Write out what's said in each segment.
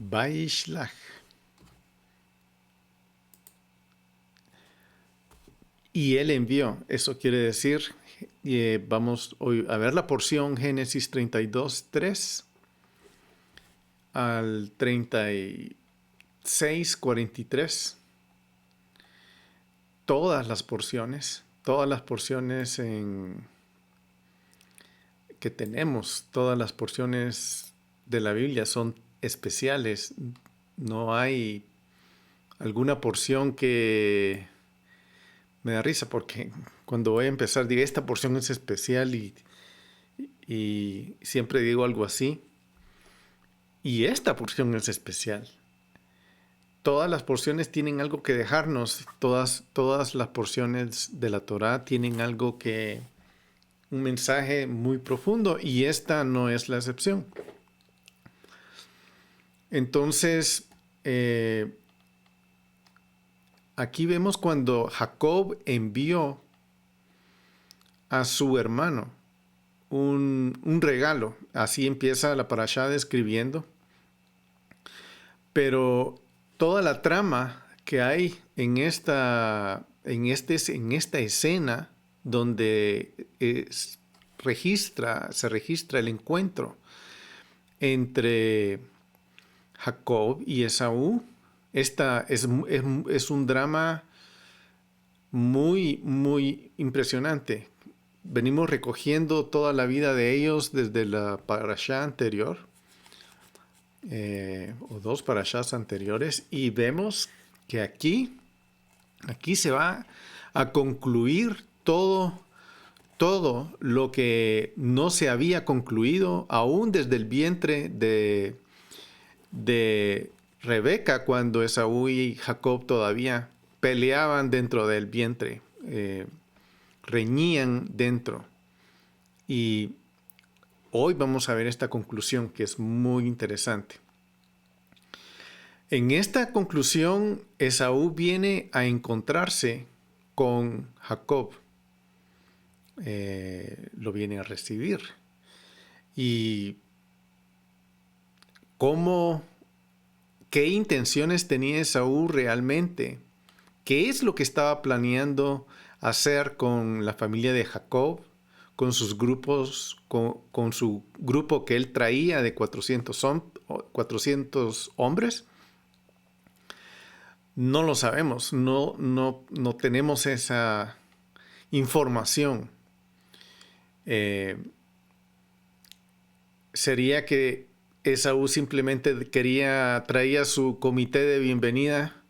Vaishlach. Y él envió. Eso quiere decir, vamos hoy a ver la porción Génesis 32, 3 al 36, 43. Todas las porciones que tenemos, todas las porciones de la Biblia son especiales. No hay alguna porción que me da risa porque cuando voy a empezar digo, esta porción es especial y siempre digo algo así. Y esta porción es especial. Todas las porciones tienen algo que dejarnos. Todas las porciones de la Torá tienen algo un mensaje muy profundo y esta no es la excepción. Entonces, aquí vemos cuando Jacob envió a su hermano un regalo. Así empieza la parashá describiendo. Pero toda la trama que hay en esta escena donde se registra el encuentro entre Jacob y Esaú, esta es un drama muy, muy impresionante. Venimos recogiendo toda la vida de ellos desde la parashá anterior, o dos parashás anteriores, y vemos que aquí se va a concluir todo lo que no se había concluido aún desde el vientre de Rebeca, cuando Esaú y Jacob todavía peleaban dentro del vientre, reñían dentro. Y hoy vamos a ver esta conclusión que es muy interesante. En esta conclusión, Esaú viene a encontrarse con Jacob. Lo viene a recibir. Y qué intenciones tenía Esaú realmente. ¿Qué es lo que estaba planeando hacer con la familia de Jacob? Con sus grupos, con su grupo que él traía de 400 hombres. No lo sabemos, no tenemos esa información. Sería que Esaú simplemente traía su comité de bienvenida.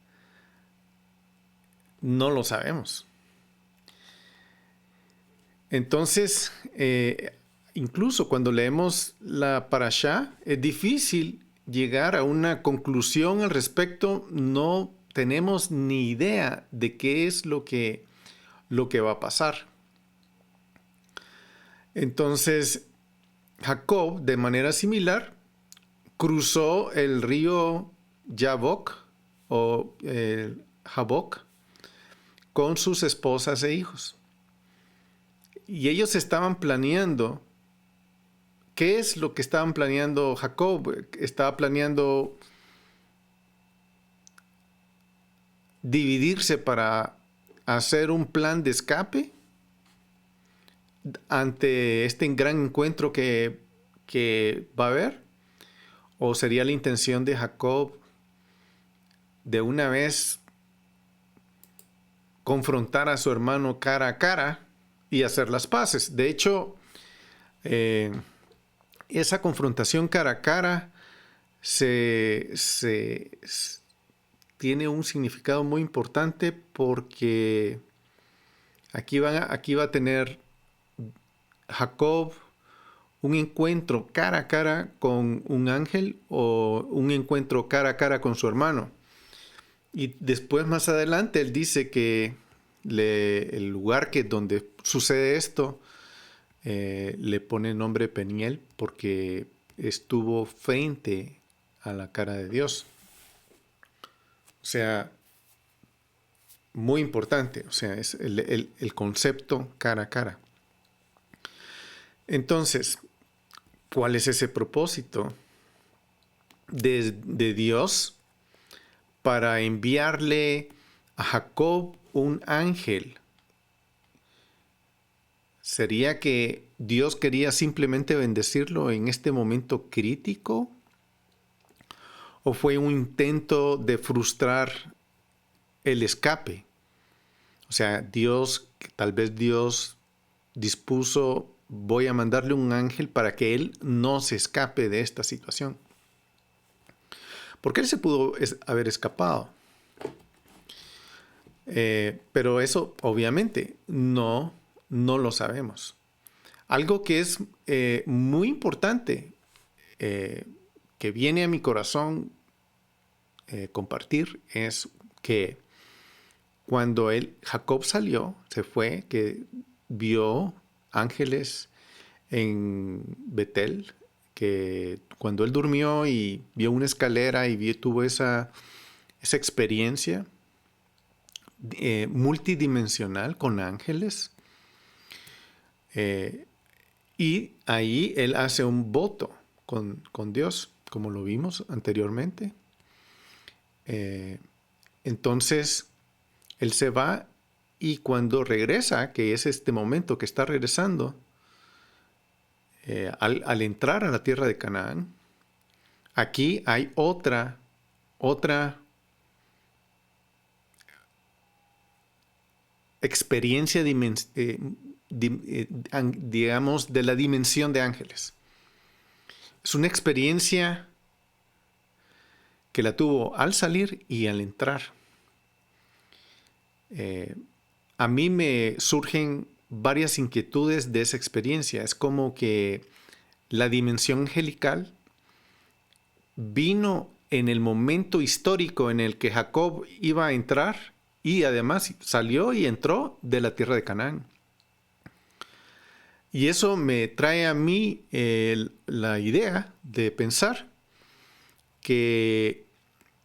No lo sabemos. Entonces, incluso cuando leemos la parashá, es difícil llegar a una conclusión al respecto. No tenemos ni idea de qué es lo que va a pasar. Entonces, Jacob, de manera similar, cruzó el río Yabok o Jaboc con sus esposas e hijos. Y ellos estaban planeando. ¿Qué es lo que estaban planeando Jacob? Estaba planeando dividirse para hacer un plan de escape ante este gran encuentro que va a haber. ¿O sería la intención de Jacob de una vez confrontar a su hermano cara a cara y hacer las paces? De hecho, esa confrontación cara a cara tiene un significado muy importante, porque aquí va a tener Jacob un encuentro cara a cara con un ángel o un encuentro cara a cara con su hermano. Y después, más adelante, él dice que el lugar donde sucede esto le pone nombre Peniel, porque estuvo frente a la cara de Dios. O sea, muy importante. O sea, es el concepto cara a cara. Entonces, ¿cuál es ese propósito de Dios para enviarle a Jacob un ángel. ¿Sería que Dios quería simplemente bendecirlo en este momento crítico? ¿O fue un intento de frustrar el escape? O sea, tal vez Dios dispuso, voy a mandarle un ángel para que él no se escape de esta situación. Porque él se pudo haber escapado. Pero eso, obviamente, no lo sabemos. Algo que es muy importante, que viene a mi corazón compartir, es que cuando Jacob salió, se fue, que vio ángeles en Betel, que cuando él durmió y vio una escalera y tuvo esa experiencia multidimensional con ángeles, y ahí él hace un voto con Dios, como lo vimos anteriormente. Entonces, él se va y cuando regresa, que es este momento que está regresando, al entrar a la tierra de Canaán, aquí hay otra experiencia, digamos, de la dimensión de ángeles. Es una experiencia que la tuvo al salir y al entrar. A mí me surgen varias inquietudes de esa experiencia. Es como que la dimensión angelical vino en el momento histórico en el que Jacob iba a entrar y además salió y entró de la tierra de Canaán. Y eso me trae a mí la idea de pensar que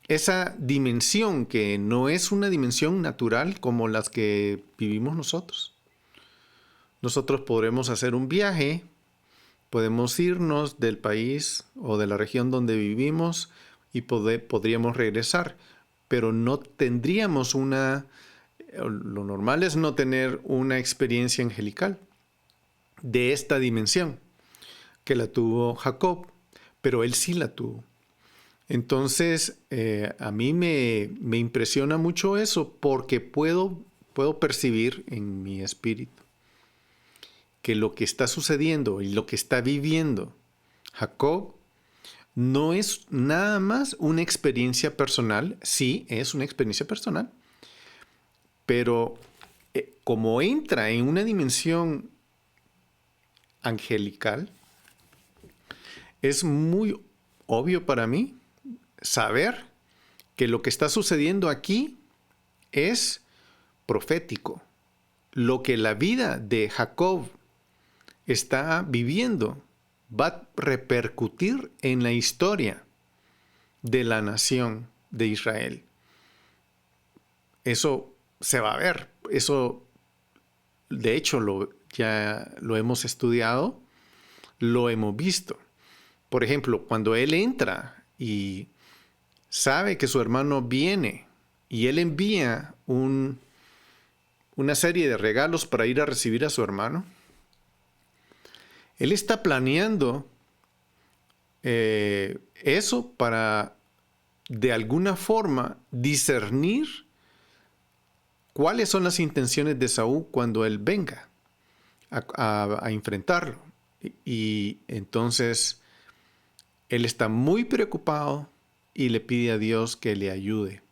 esa dimensión, que no es una dimensión natural como las que vivimos nosotros. Nosotros podremos hacer un viaje, podemos irnos del país o de la región donde vivimos y podríamos regresar, pero no tendríamos lo normal es no tener una experiencia angelical de esta dimensión que la tuvo Jacob, pero él sí la tuvo. Entonces, a mí me impresiona mucho eso porque puedo percibir en mi espíritu que lo que está sucediendo y lo que está viviendo Jacob no es nada más una experiencia personal. Sí, es una experiencia personal, pero como entra en una dimensión angelical, es muy obvio para mí saber que lo que está sucediendo aquí es profético. Lo que la vida de Jacob está viviendo va a repercutir en la historia de la nación de Israel. Eso se va a ver. Eso, de hecho, ya lo hemos estudiado, lo hemos visto. Por ejemplo, cuando él entra y sabe que su hermano viene y él envía una serie de regalos para ir a recibir a su hermano, él está planeando eso para, de alguna forma, discernir cuáles son las intenciones de Saúl cuando él venga a enfrentarlo. Y entonces él está muy preocupado y le pide a Dios que le ayude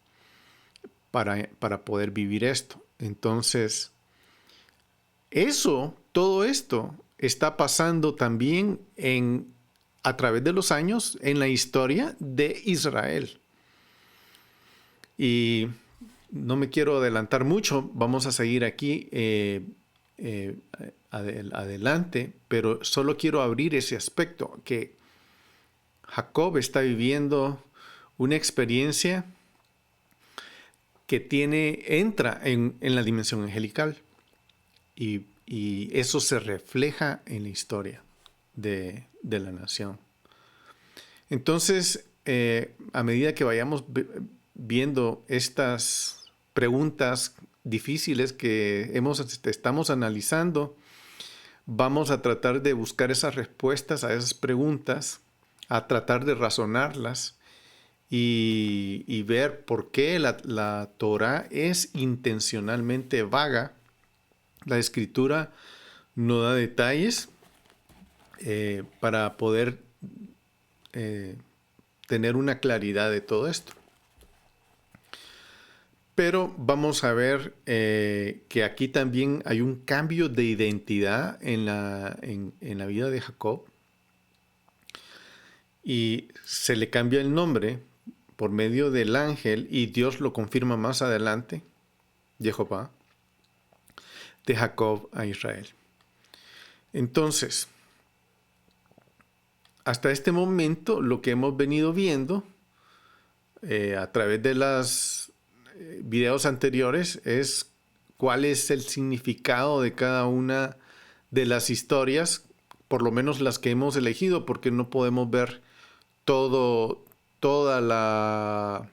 para poder vivir esto. Entonces, todo esto está pasando también a través de los años en la historia de Israel. Y no me quiero adelantar mucho, vamos a seguir aquí adelante, pero solo quiero abrir ese aspecto, que Jacob está viviendo una experiencia que entra en la dimensión angelical y eso se refleja en la historia de la nación. Entonces, a medida que vayamos viendo estas preguntas difíciles que estamos analizando, vamos a tratar de buscar esas respuestas a esas preguntas, a tratar de razonarlas y ver por qué la Torah es intencionalmente vaga. La Escritura no da detalles para poder tener una claridad de todo esto. Pero vamos a ver que aquí también hay un cambio de identidad en la vida de Jacob. Y se le cambia el nombre por medio del ángel, y Dios lo confirma más adelante, Jehová, de Jacob a Israel. Entonces, hasta este momento, lo que hemos venido viendo a través de los videos anteriores es cuál es el significado de cada una de las historias, por lo menos las que hemos elegido, porque no podemos ver toda la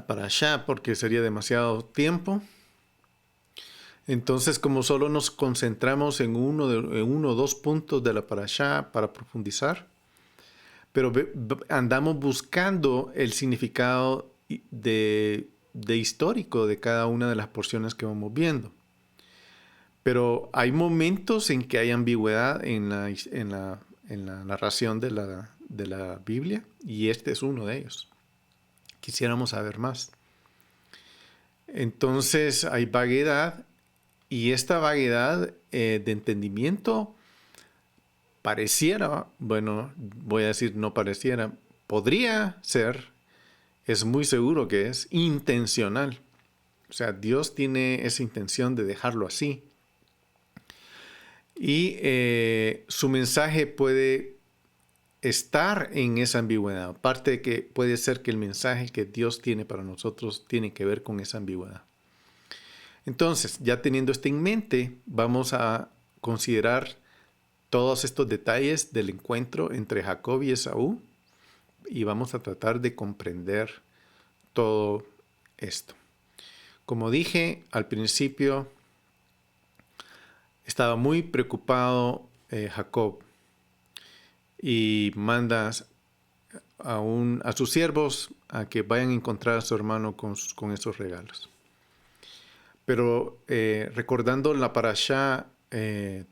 parashá, porque sería demasiado tiempo. Entonces, como solo nos concentramos en uno o dos puntos de la parashá para profundizar, pero andamos buscando el significado de histórico de cada una de las porciones que vamos viendo. Pero hay momentos en que hay ambigüedad en la narración de la Biblia, y este es uno de ellos. Quisiéramos saber más. Entonces hay vaguedad, y esta vaguedad de entendimiento pareciera, bueno, voy a decir no pareciera, podría ser, es muy seguro que es intencional. O sea, Dios tiene esa intención de dejarlo así. Y su mensaje puede estar en esa ambigüedad. Aparte de que puede ser que el mensaje que Dios tiene para nosotros tiene que ver con esa ambigüedad. Entonces, ya teniendo esto en mente, vamos a considerar todos estos detalles del encuentro entre Jacob y Esaú, y vamos a tratar de comprender todo esto. Como dije al principio, estaba muy preocupado Jacob, y manda a sus siervos a que vayan a encontrar a su hermano con esos regalos. Pero recordando la parashá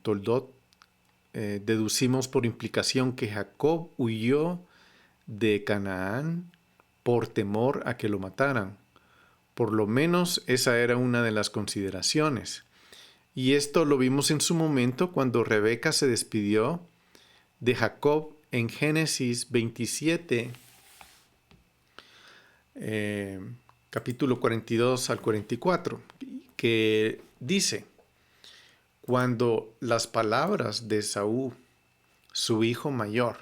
Toldot, deducimos por implicación que Jacob huyó de Canaán por temor a que lo mataran. Por lo menos esa era una de las consideraciones. Y esto lo vimos en su momento cuando Rebeca se despidió de Jacob en Génesis 27, capítulo 42 al 44, que dice: cuando las palabras de Esaú, su hijo mayor,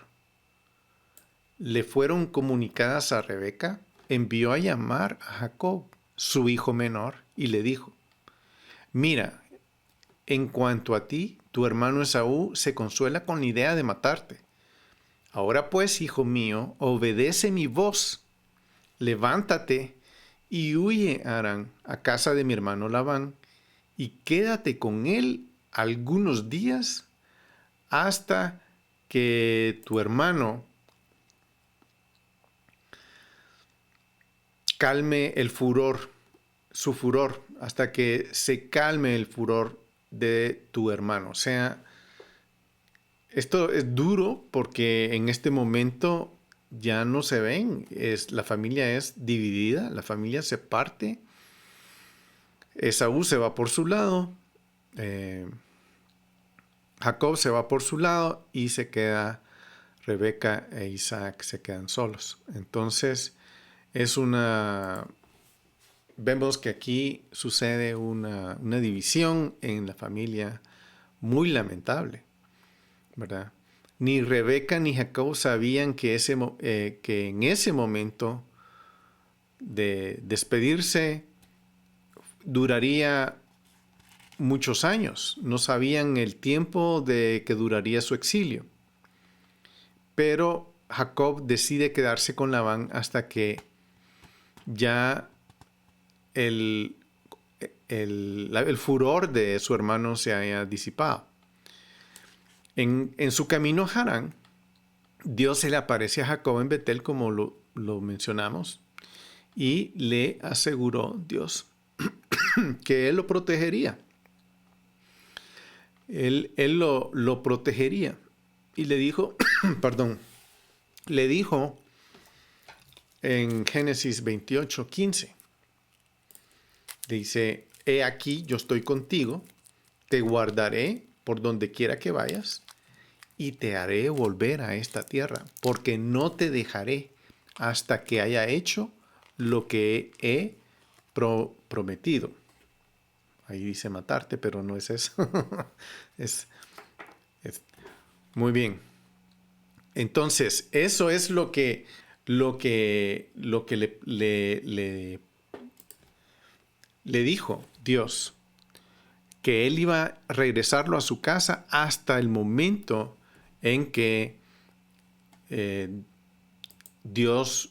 le fueron comunicadas a Rebeca, envió a llamar a Jacob, su hijo menor, y le dijo: mira, en cuanto a ti, tu hermano Esaú se consuela con la idea de matarte. Ahora pues, hijo mío, obedece mi voz. Levántate y huye a Harán, a casa de mi hermano Labán, y quédate con él algunos días hasta que tu hermano calme su furor, hasta que se calme el furor de tu hermano. O sea, esto es duro porque en este momento ya no se ven, la familia es dividida, la familia se parte. Esaú se va por su lado, Jacob se va por su lado, y se queda Rebeca e Isaac, se quedan solos. Entonces vemos que aquí sucede una división en la familia muy lamentable, ¿verdad? Ni Rebeca ni Jacob sabían que en ese momento de despedirse duraría muchos años, no sabían el tiempo de que duraría su exilio. Pero Jacob decide quedarse con Labán hasta que ya el furor de su hermano se haya disipado. En su camino a Harán, Dios se le aparece a Jacob en Betel, como lo mencionamos, y le aseguró Dios que él lo protegería. Él lo protegería. Y le dijo, perdón, le dijo en Génesis 28:15, dice, he aquí yo estoy contigo, te guardaré por donde quiera que vayas y te haré volver a esta tierra, porque no te dejaré hasta que haya hecho lo que he prometido. Ahí dice matarte, pero no es eso. es muy bien. Entonces, eso es lo que le dijo Dios, que él iba a regresarlo a su casa hasta el momento en que Dios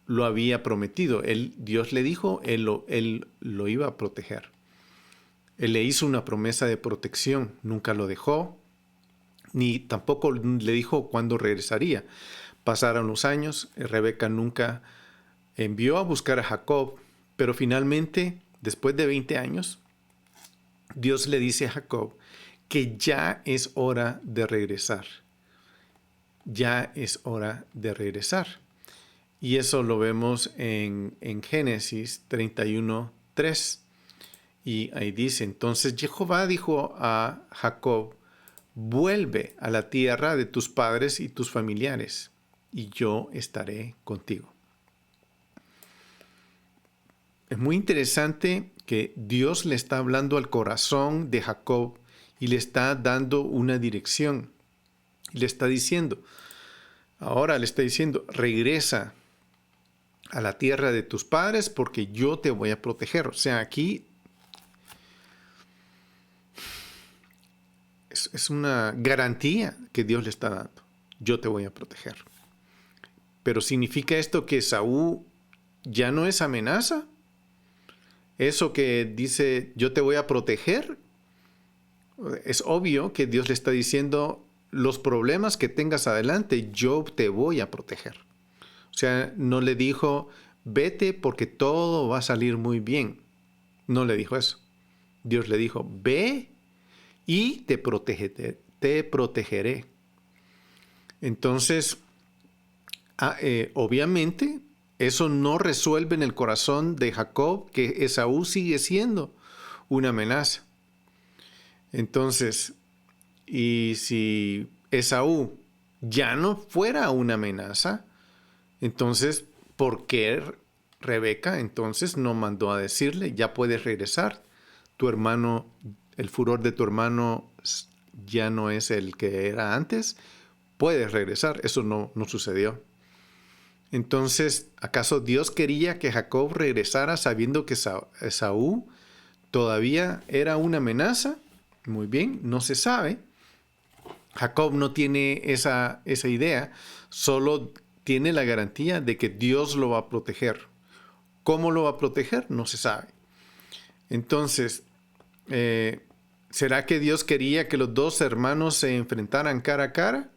lo había prometido. Dios le dijo, él lo iba a proteger. Él le hizo una promesa de protección, nunca lo dejó, ni tampoco le dijo cuándo regresaría. Pasaron los años, Rebeca nunca envió a buscar a Jacob, pero finalmente, después de 20 años, Dios le dice a Jacob que ya es hora de regresar. Ya es hora de regresar. Y eso lo vemos en Génesis 31:3. Y ahí dice, entonces Jehová dijo a Jacob, vuelve a la tierra de tus padres y tus familiares, y yo estaré contigo. Es muy interesante que Dios le está hablando al corazón de Jacob y le está dando una dirección. Le está diciendo, regresa a la tierra de tus padres porque yo te voy a proteger. O sea, aquí es una garantía que Dios le está dando. Yo te voy a proteger. Pero ¿significa esto que Esaú ya no es amenaza? Eso que dice, yo te voy a proteger, es obvio que Dios le está diciendo, los problemas que tengas adelante, yo te voy a proteger. O sea, no le dijo, vete porque todo va a salir muy bien. No le dijo eso. Dios le dijo, ve y te protegeré. Entonces, obviamente, eso no resuelve en el corazón de Jacob que Esaú sigue siendo una amenaza. Entonces, y si Esaú ya no fuera una amenaza, entonces, ¿por qué Rebeca entonces no mandó a decirle, ya puedes regresar? Tu hermano, el furor de tu hermano ya no es el que era antes, puedes regresar. Eso no sucedió. Entonces, ¿acaso Dios quería que Jacob regresara sabiendo que Esaú todavía era una amenaza? Muy bien, no se sabe. Jacob no tiene esa idea, solo tiene la garantía de que Dios lo va a proteger. ¿Cómo lo va a proteger? No se sabe. Entonces, ¿será que Dios quería que los dos hermanos se enfrentaran cara a cara?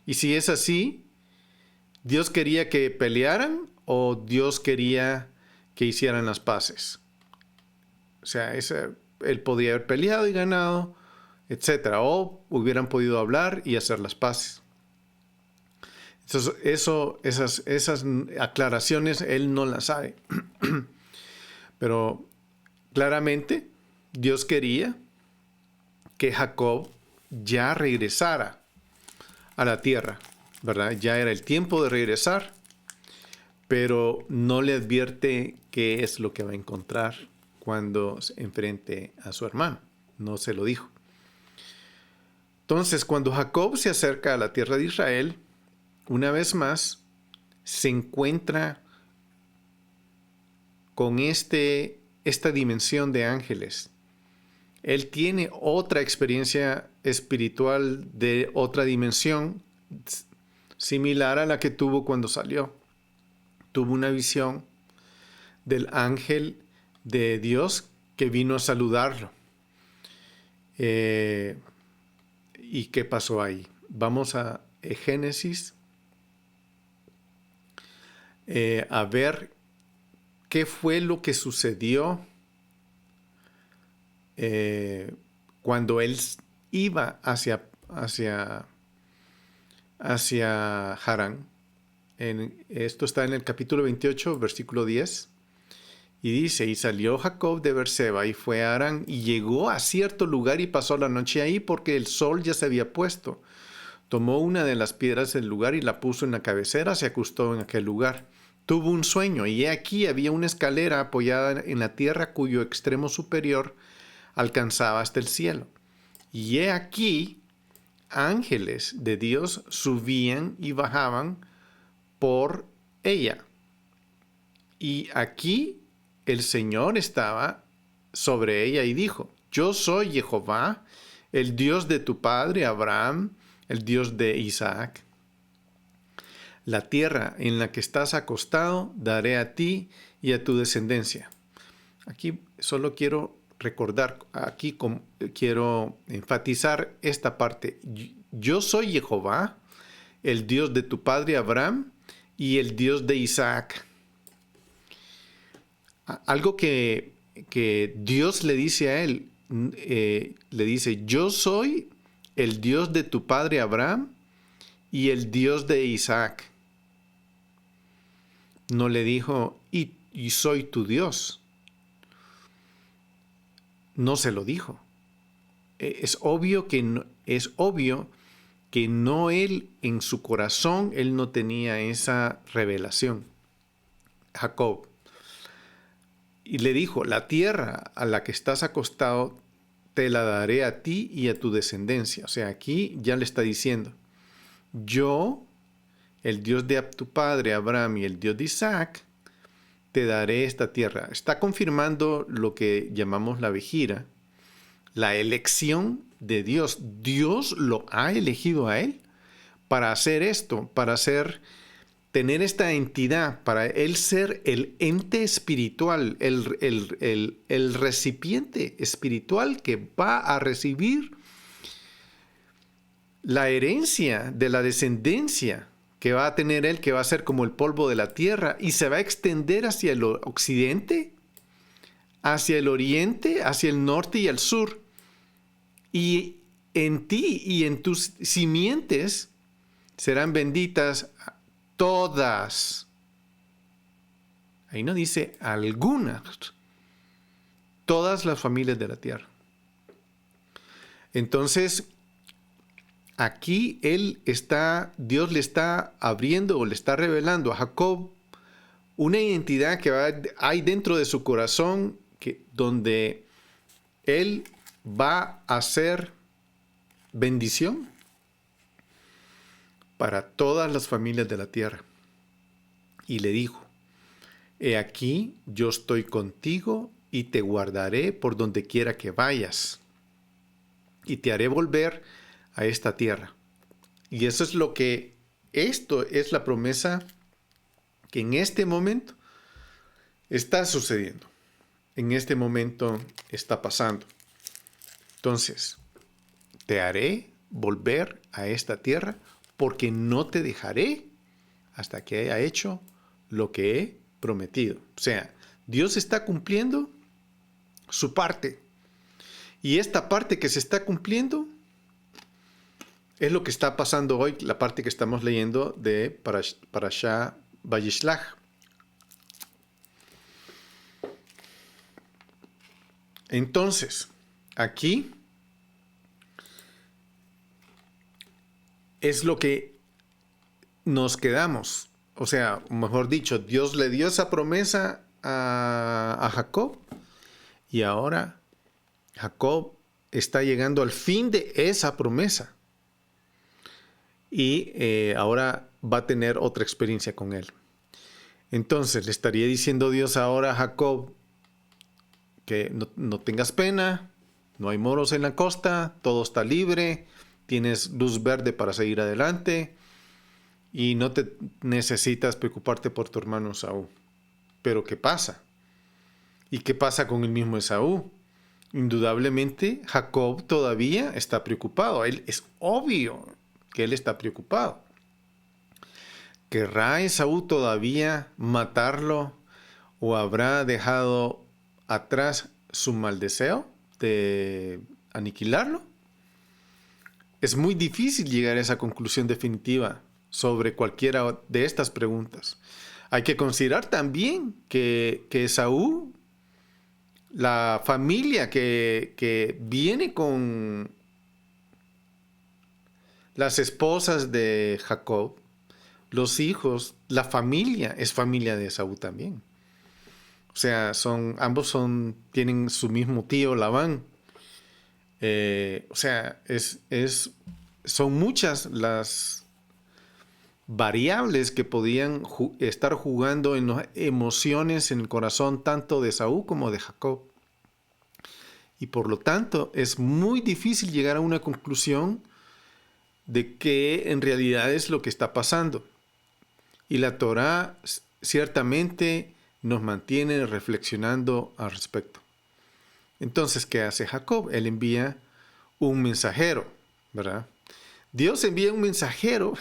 Y si es así, ¿Dios quería que pelearan o Dios quería que hicieran las paces? O sea, él podía haber peleado y ganado, etc. O hubieran podido hablar y hacer las paces. Entonces, esas aclaraciones él no las sabe. Pero claramente Dios quería que Jacob ya regresara a la tierra, ¿verdad? Ya era el tiempo de regresar, pero no le advierte qué es lo que va a encontrar cuando se enfrente a su hermano. No se lo dijo. Entonces, cuando Jacob se acerca a la tierra de Israel, una vez más, se encuentra con esta dimensión de ángeles. Él tiene otra experiencia espiritual de otra dimensión similar a la que tuvo cuando salió. Tuvo una visión del ángel de Dios que vino a saludarlo. ¿Y qué pasó ahí? Vamos a Génesis a ver qué fue lo que sucedió cuando él iba hacia Harán. Esto está en el capítulo 28, versículo 10. Y dice, y salió Jacob de Beerseba y fue a Harán y llegó a cierto lugar y pasó la noche ahí porque el sol ya se había puesto. Tomó una de las piedras del lugar y la puso en la cabecera, se acostó en aquel lugar. Tuvo un sueño y he aquí había una escalera apoyada en la tierra cuyo extremo superior alcanzaba hasta el cielo. Y he aquí ángeles de Dios subían y bajaban por ella. Y aquí el Señor estaba sobre ella y dijo, yo soy Jehová, el Dios de tu padre Abraham, el Dios de Isaac. La tierra en la que estás acostado daré a ti y a tu descendencia. Aquí solo quiero recordar, quiero enfatizar esta parte. Yo soy Jehová, el Dios de tu padre Abraham y el Dios de Isaac. Algo que Dios le dice a él, le dice, yo soy el Dios de tu padre Abraham y el Dios de Isaac. No le dijo, y soy tu Dios. No se lo dijo. Es obvio que no él en su corazón, él no tenía esa revelación. Jacob. Y le dijo, la tierra a la que estás acostado te la daré a ti y a tu descendencia. O sea, aquí ya le está diciendo, yo, el Dios de tu padre Abraham y el Dios de Isaac, te daré esta tierra. Está confirmando lo que llamamos la vejira, la elección de Dios. Dios lo ha elegido a él para hacer esto, para tener esta entidad, para él ser el ente espiritual, el recipiente espiritual que va a recibir la herencia de la descendencia que va a tener él, que va a ser como el polvo de la tierra y se va a extender hacia el occidente, hacia el oriente, hacia el norte y el sur. Y en ti y en tus simientes serán benditas todas. Ahí no dice algunas. Todas las familias de la tierra. Entonces, aquí Dios le está abriendo o le está revelando a Jacob una identidad que hay dentro de su corazón donde él va a ser bendición para todas las familias de la tierra. Y le dijo, he aquí, yo estoy contigo y te guardaré por donde quiera que vayas. Y te haré volver a esta tierra. Y eso es esto es la promesa que en este momento está sucediendo. En este momento está pasando. Entonces, te haré volver a esta tierra porque no te dejaré hasta que haya hecho lo que he prometido. O sea, Dios está cumpliendo su parte. Y esta parte que se está cumpliendo es lo que está pasando hoy, la parte que estamos leyendo de Parashá Vayishlach. Entonces, aquí es lo que nos quedamos. O sea, mejor dicho, Dios le dio esa promesa a Jacob y ahora Jacob está llegando al fin de esa promesa y ahora va a tener otra experiencia con él. Entonces le estaría diciendo Dios ahora a Jacob que no tengas pena, no hay moros en la costa, todo está libre, tienes luz verde para seguir adelante y no te necesitas preocuparte por tu hermano Esaú. Pero ¿qué pasa? ¿Y qué pasa con el mismo Esaú? Indudablemente, Jacob todavía está preocupado. Es obvio que él está preocupado. ¿Querrá Esaú todavía matarlo o habrá dejado atrás su mal deseo de aniquilarlo? Es muy difícil llegar a esa conclusión definitiva sobre cualquiera de estas preguntas. Hay que considerar también que Esaú, la familia que viene con las esposas de Jacob, los hijos, la familia es familia de Esaú también. O sea, ambos tienen su mismo tío Labán. O sea, son muchas las variables que podían estar jugando en las emociones en el corazón tanto de Esaú como de Jacob. Y por lo tanto es muy difícil llegar a una conclusión de qué en realidad es lo que está pasando. Y la Torá ciertamente nos mantiene reflexionando al respecto. Entonces, ¿qué hace Jacob? Él envía un mensajero, ¿verdad? Dios envía un mensajero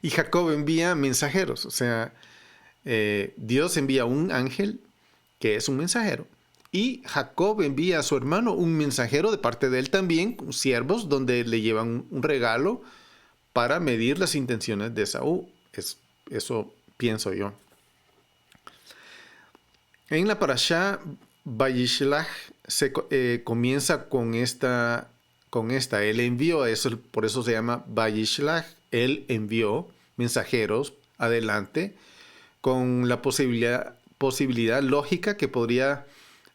y Jacob envía mensajeros. O sea, Dios envía un ángel que es un mensajero y Jacob envía a su hermano un mensajero de parte de él también, siervos, donde le llevan un regalo para medir las intenciones de Esaú. Eso pienso yo. En la parashá Vayishlach comienza con esta. Él envió, por eso se llama Vayishlach. Él envió mensajeros adelante con la posibilidad lógica que podría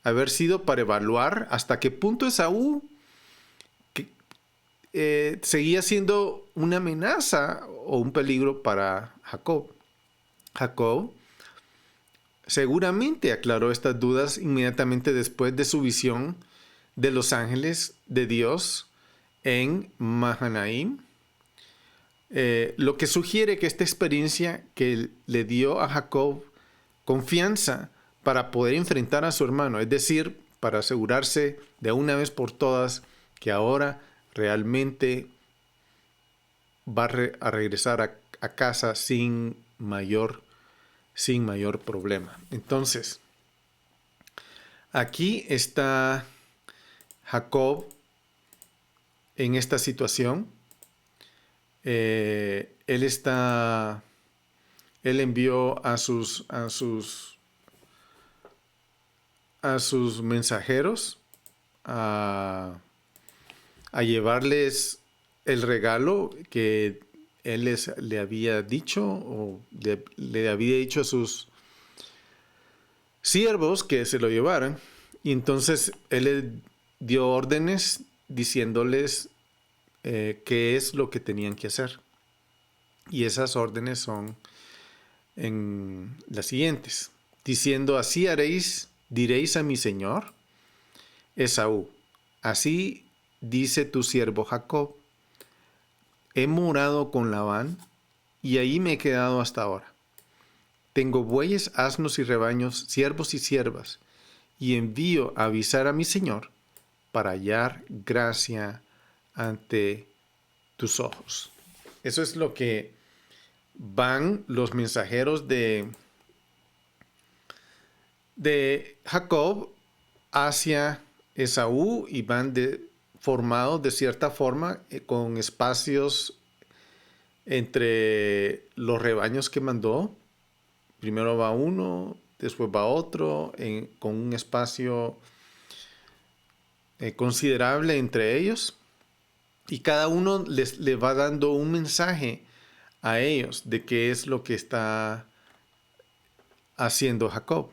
haber sido para evaluar hasta qué punto Esaú seguía siendo una amenaza o un peligro para Jacob. Jacob seguramente aclaró estas dudas inmediatamente después de su visión de los ángeles de Dios en Mahanaim, lo que sugiere que esta experiencia que le dio a Jacob confianza para poder enfrentar a su hermano, es decir, para asegurarse de una vez por todas que ahora realmente va a regresar a casa sin mayor problema. Entonces, aquí está Jacob en esta situación. Él envió a sus mensajeros a llevarles el regalo que él le había dicho o le había dicho a sus siervos que se lo llevaran. Y entonces él le dio órdenes diciéndoles qué es lo que tenían que hacer. Y esas órdenes son en las siguientes. Diciendo, así diréis a mi señor Esaú, así dice tu siervo Jacob, he morado con Labán y ahí me he quedado hasta ahora. Tengo bueyes, asnos y rebaños, siervos y siervas, y envío a avisar a mi señor para hallar gracia ante tus ojos. Eso es lo que van los mensajeros de Jacob hacia Esaú y van formados de cierta forma con espacios entre los rebaños que mandó. Primero va uno, después va otro, con un espacio considerable entre ellos. Y cada uno le va dando un mensaje a ellos de qué es lo que está haciendo Jacob.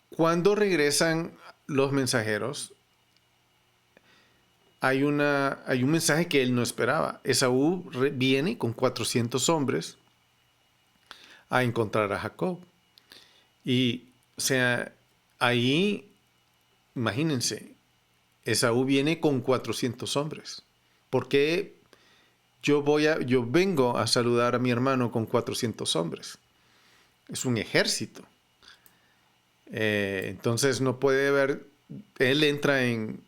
Cuando regresan los mensajeros, hay un mensaje que él no esperaba. Esaú viene con 400 hombres a encontrar a Jacob. Y, o sea, ahí, imagínense, Esaú viene con 400 hombres. ¿Por qué yo vengo a saludar a mi hermano con 400 hombres? Es un ejército. Entonces no puede haber, él entra en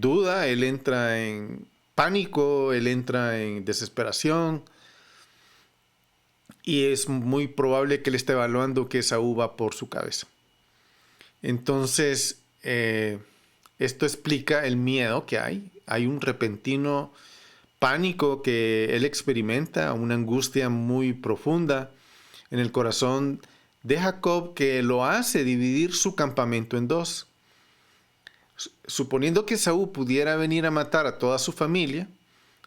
duda, él entra en pánico, él entra en desesperación, y es muy probable que él esté evaluando que Esaú va por su cabeza. Entonces, esto explica el miedo que hay. Hay un repentino pánico que él experimenta, una angustia muy profunda en el corazón de Jacob, que lo hace dividir su campamento en dos. Suponiendo que Esaú pudiera venir a matar a toda su familia,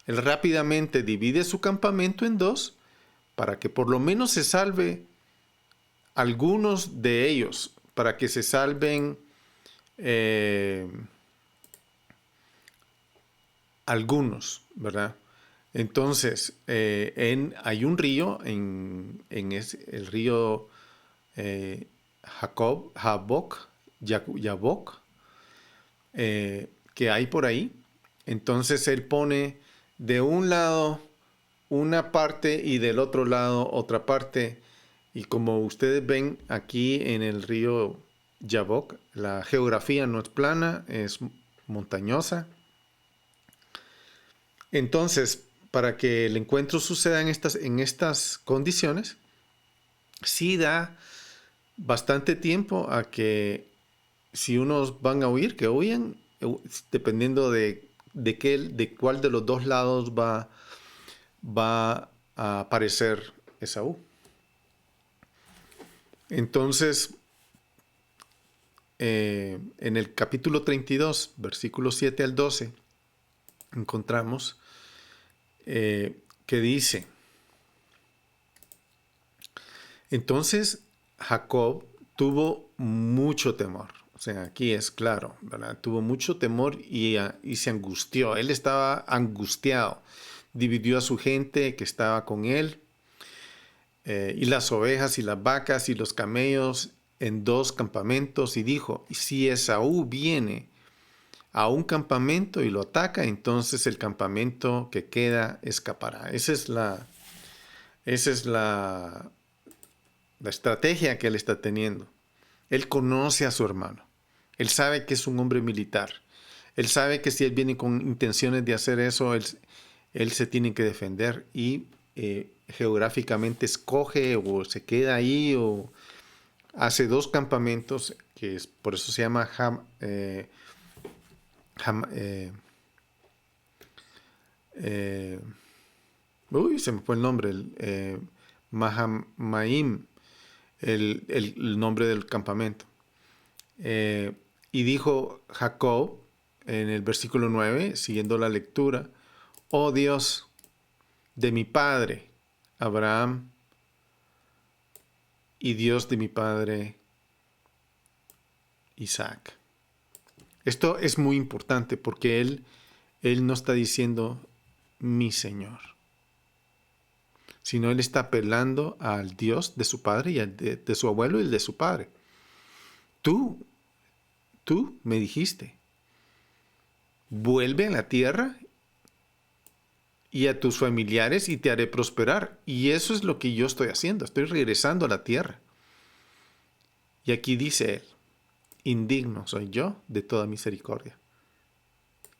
él rápidamente divide su campamento en dos para que por lo menos se salve algunos de ellos, para que se salven algunos, ¿verdad? Entonces, hay un río, el río Yabok, que hay por ahí. Entonces él pone de un lado una parte y del otro lado otra parte. Y como ustedes ven aquí en el río Yabok, la geografía no es plana, es montañosa. Entonces, para que el encuentro suceda en estas condiciones, sí da bastante tiempo a que, si unos van a huir, que huyan, dependiendo de cuál de los dos lados va a aparecer Esaú. Entonces, en el capítulo 32, versículos 7 al 12, encontramos que dice: entonces Jacob tuvo mucho temor. O sea, aquí es claro, ¿verdad? Tuvo mucho temor y se angustió. Él estaba angustiado. Dividió a su gente que estaba con él, y las ovejas y las vacas y los camellos en dos campamentos, y dijo: si Esaú viene a un campamento y lo ataca, entonces el campamento que queda escapará. Esa es la estrategia que él está teniendo. Él conoce a su hermano. Él sabe que es un hombre militar. Él sabe que si él viene con intenciones de hacer eso, él se tiene que defender, y geográficamente escoge o se queda ahí o hace dos campamentos, que por eso se llama se me fue el nombre, Mahamaim, el nombre del campamento. Y dijo Jacob en el versículo 9, siguiendo la lectura: oh Dios de mi padre Abraham y Dios de mi padre Isaac. Esto es muy importante porque él no está diciendo mi Señor, sino él está apelando al Dios de su padre y al de su abuelo y el de su padre. Tú me dijiste: vuelve a la tierra y a tus familiares y te haré prosperar. Y eso es lo que yo estoy haciendo. Estoy regresando a la tierra. Y aquí dice él: indigno soy yo de toda misericordia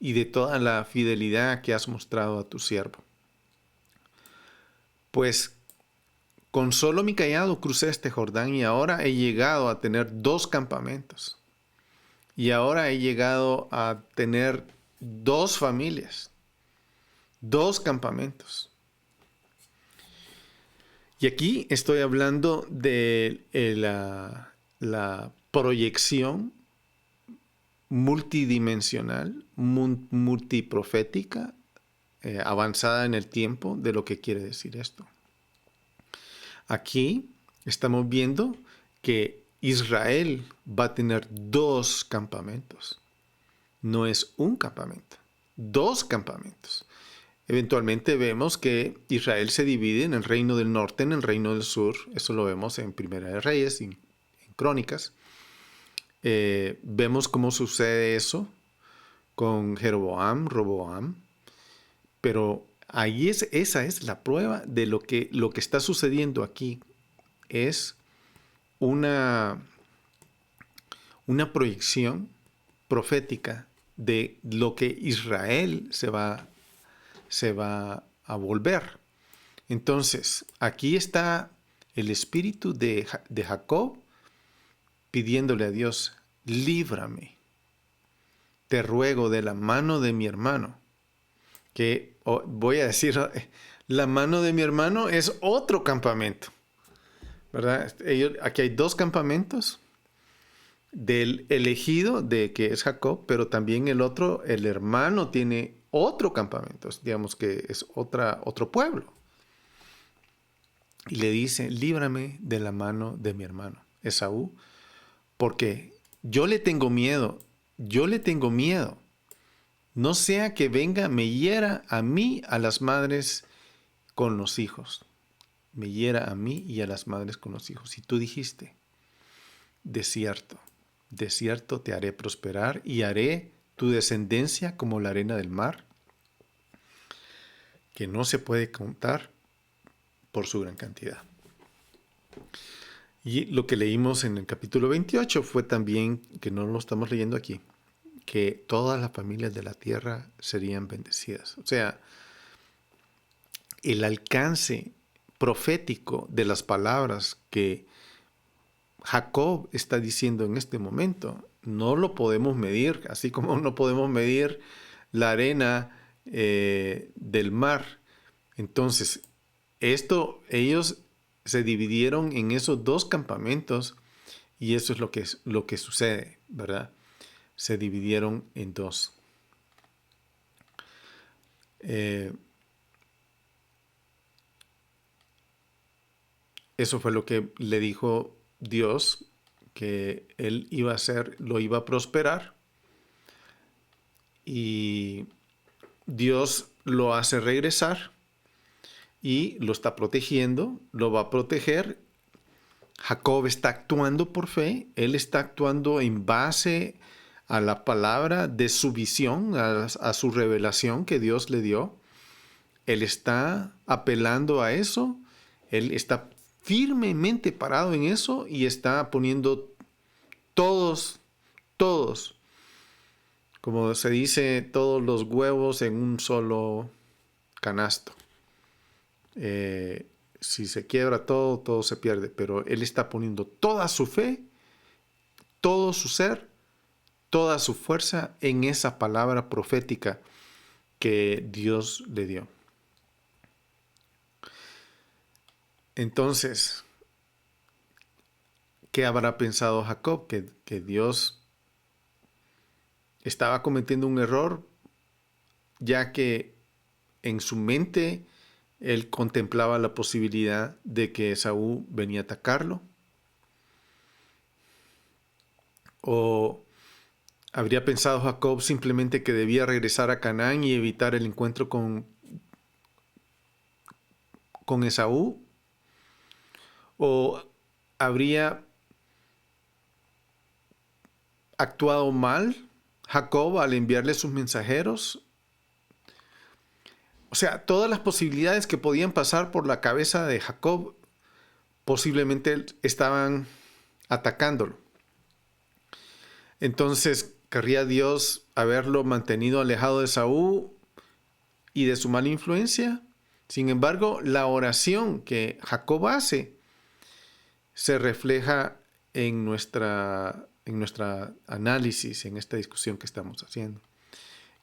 y de toda la fidelidad que has mostrado a tu siervo. Pues con solo mi cayado crucé este Jordán, y ahora he llegado a tener dos campamentos. Y ahora he llegado a tener dos familias, dos campamentos. Y aquí estoy hablando de la proyección multidimensional, multiprofética, avanzada en el tiempo, de lo que quiere decir esto. Aquí estamos viendo que Israel va a tener dos campamentos. No es un campamento, dos campamentos. Eventualmente vemos que Israel se divide en el reino del norte, en el reino del sur. Eso lo vemos en Primera de Reyes y en Crónicas. Vemos cómo sucede eso con Roboam, pero esa es la prueba de lo que está sucediendo aquí. Es una proyección profética de lo que Israel se va a volver. Entonces, aquí está el espíritu de Jacob pidiéndole a Dios: líbrame, te ruego, de la mano de mi hermano. Que voy a decir, la mano de mi hermano es otro campamento, ¿verdad? Aquí hay dos campamentos: del elegido, de que es Jacob, pero también el otro, el hermano, tiene otro campamento, digamos que es otro pueblo. Y le dice: líbrame de la mano de mi hermano Esaú, porque yo le tengo miedo, no sea que venga, me hiera a mí, a las madres con los hijos, me hiera a mí y a las madres con los hijos. Y tú dijiste: de cierto te haré prosperar y haré tu descendencia como la arena del mar, que no se puede contar por su gran cantidad. Y lo que leímos en el capítulo 28 fue también, que no lo estamos leyendo aquí, que todas las familias de la tierra serían bendecidas. O sea, el alcance profético de las palabras que Jacob está diciendo en este momento no lo podemos medir, así como no podemos medir la arena del mar. Entonces, ellos se dividieron en esos dos campamentos, y eso es lo que sucede, ¿verdad? Se dividieron en dos. Eso fue lo que le dijo Dios, que él iba a hacer, lo iba a prosperar, y Dios lo hace regresar y lo está protegiendo, lo va a proteger. Jacob está actuando por fe, él está actuando en base a la palabra de su visión, a su revelación que Dios le dio. Él está apelando a eso, él está firmemente parado en eso y está poniendo todos, como se dice, todos los huevos en un solo canasto. Si se quiebra todo se pierde, pero él está poniendo toda su fe, todo su ser, toda su fuerza en esa palabra profética que Dios le dio. Entonces, ¿qué habrá pensado Jacob? Que Dios estaba cometiendo un error, ya que en su mente él contemplaba la posibilidad de que Esaú venía a atacarlo. ¿O habría pensado Jacob simplemente que debía regresar a Canaán y evitar el encuentro con Esaú? ¿O habría actuado mal Jacob al enviarle sus mensajeros? O sea, todas las posibilidades que podían pasar por la cabeza de Jacob posiblemente estaban atacándolo. Entonces, ¿querría Dios haberlo mantenido alejado de Esaú y de su mala influencia? Sin embargo, la oración que Jacob hace se refleja en nuestra análisis, en esta discusión que estamos haciendo.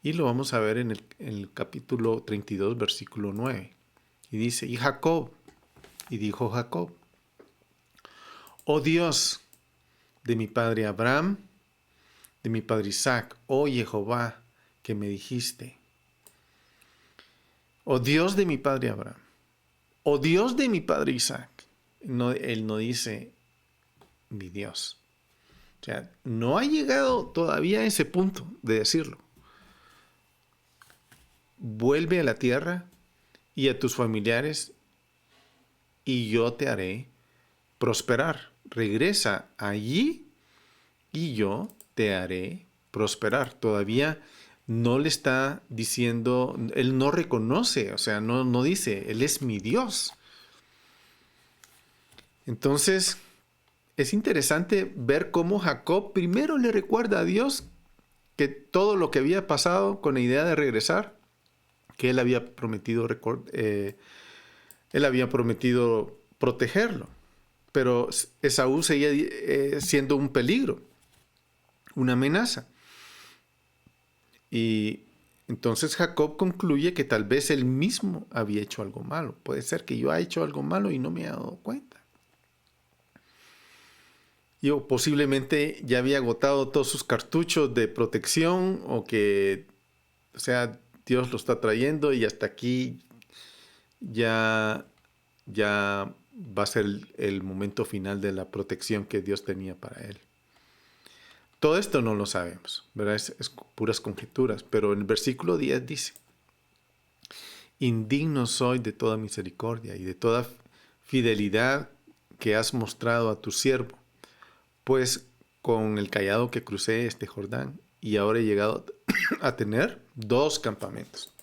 Y lo vamos a ver en el capítulo 32, versículo 9. Y dice: y dijo Jacob: oh Dios de mi padre Abraham, de mi padre Isaac, oh Jehová, que me dijiste. Oh Dios de mi padre Abraham, oh Dios de mi padre Isaac. No, él no dice mi Dios. O sea, no ha llegado todavía a ese punto de decirlo. Vuelve a la tierra y a tus familiares, y yo te haré prosperar. Regresa allí y yo te haré prosperar. Todavía no le está diciendo, él no reconoce, o sea, no dice, él es mi Dios. Entonces, es interesante ver cómo Jacob primero le recuerda a Dios que todo lo que había pasado con la idea de regresar, que él había prometido protegerlo. Pero Esaú seguía siendo un peligro, una amenaza. Y entonces Jacob concluye que tal vez él mismo había hecho algo malo. Puede ser que yo haya hecho algo malo y no me haya dado cuenta. Yo posiblemente ya había agotado todos sus cartuchos de protección o que, o sea, Dios lo está trayendo y hasta aquí ya va a ser el momento final de la protección que Dios tenía para él. Todo esto no lo sabemos, ¿verdad? Es puras conjeturas, pero en el versículo 10 dice, indigno soy de toda misericordia y de toda fidelidad que has mostrado a tu siervo, pues con el cayado que crucé este Jordán y ahora he llegado a tener 2 campamentos.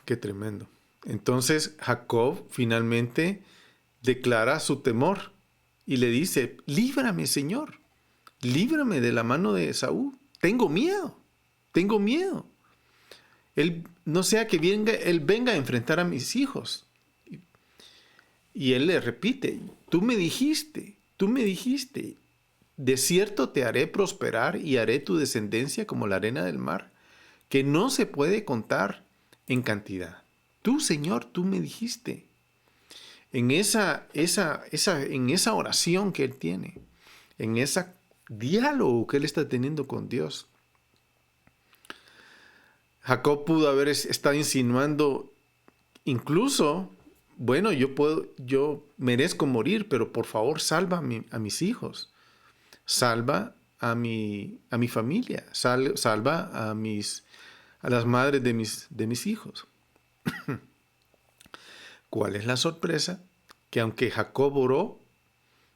Qué tremendo. Entonces Jacob finalmente declara su temor y le dice, líbrame, Señor, líbrame de la mano de Esaú. Tengo miedo, tengo miedo. Él no sea que él venga a enfrentar a mis hijos. Y él le repite, tú me dijiste, de cierto te haré prosperar y haré tu descendencia como la arena del mar, que no se puede contar en cantidad. Tú, Señor, tú me dijiste. En esa oración que él tiene, en ese diálogo que él está teniendo con Dios, Jacob pudo haber estado insinuando, incluso, bueno, yo merezco morir, pero por favor salva a mis hijos, salva a mi familia, salva a las madres de mis hijos. ¿Cuál es la sorpresa? Que aunque Jacob oró,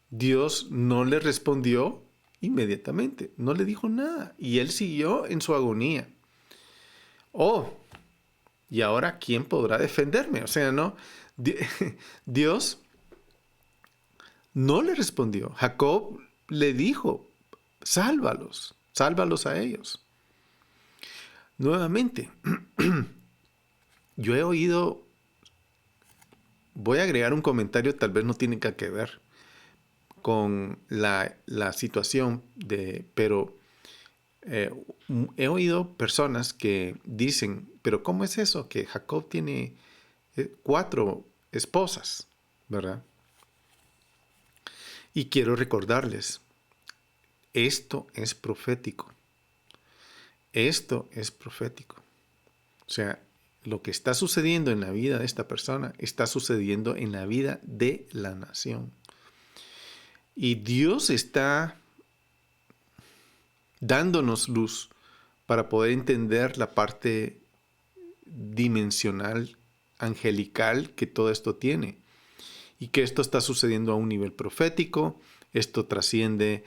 Dios no le respondió inmediatamente, no le dijo nada y él siguió en su agonía. Oh, y ahora, ¿quién podrá defenderme? O sea, no, Dios no le respondió. Jacob le dijo, sálvalos a ellos. Nuevamente, yo he oído, voy a agregar un comentario, tal vez no tiene que ver con la situación, pero he oído personas que dicen, pero ¿cómo es eso? Que Jacob tiene 4 esposas, ¿verdad? Y quiero recordarles, esto es profético. Esto es profético. O sea, lo que está sucediendo en la vida de esta persona está sucediendo en la vida de la nación. Y Dios está dándonos luz para poder entender la parte dimensional, angelical que todo esto tiene. Y que esto está sucediendo a un nivel profético, esto trasciende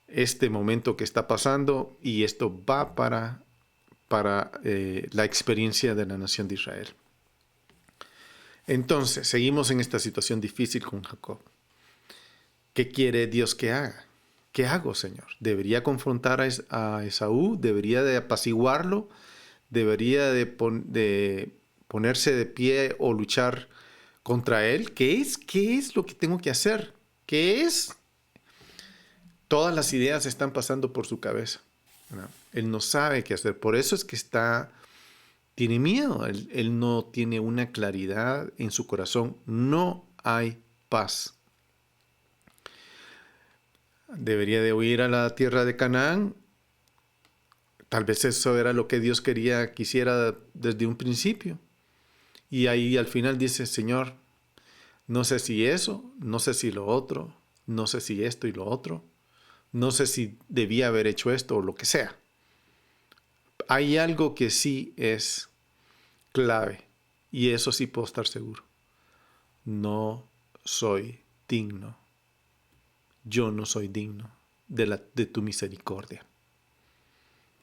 este momento que está pasando y esto va para la experiencia de la nación de Israel. Entonces, seguimos en esta situación difícil con Jacob. ¿Qué quiere Dios que haga? ¿Qué hago, Señor? ¿Debería confrontar a Esaú? ¿Debería de apaciguarlo? ¿Debería de ponerse de pie o luchar contra él? ¿Qué es lo que tengo que hacer? ¿Qué es? Todas las ideas están pasando por su cabeza, ¿no? Él no sabe qué hacer. Por eso es que tiene miedo. Él no tiene una claridad en su corazón. No hay paz. Debería de huir a la tierra de Canaán. Tal vez eso era lo que Dios quisiera desde un principio. Y ahí al final dice, Señor, no sé si eso, no sé si lo otro, no sé si esto y lo otro, no sé si debía haber hecho esto o lo que sea. Hay algo que sí es clave y eso sí puedo estar seguro. No soy digno yo no soy digno de tu misericordia.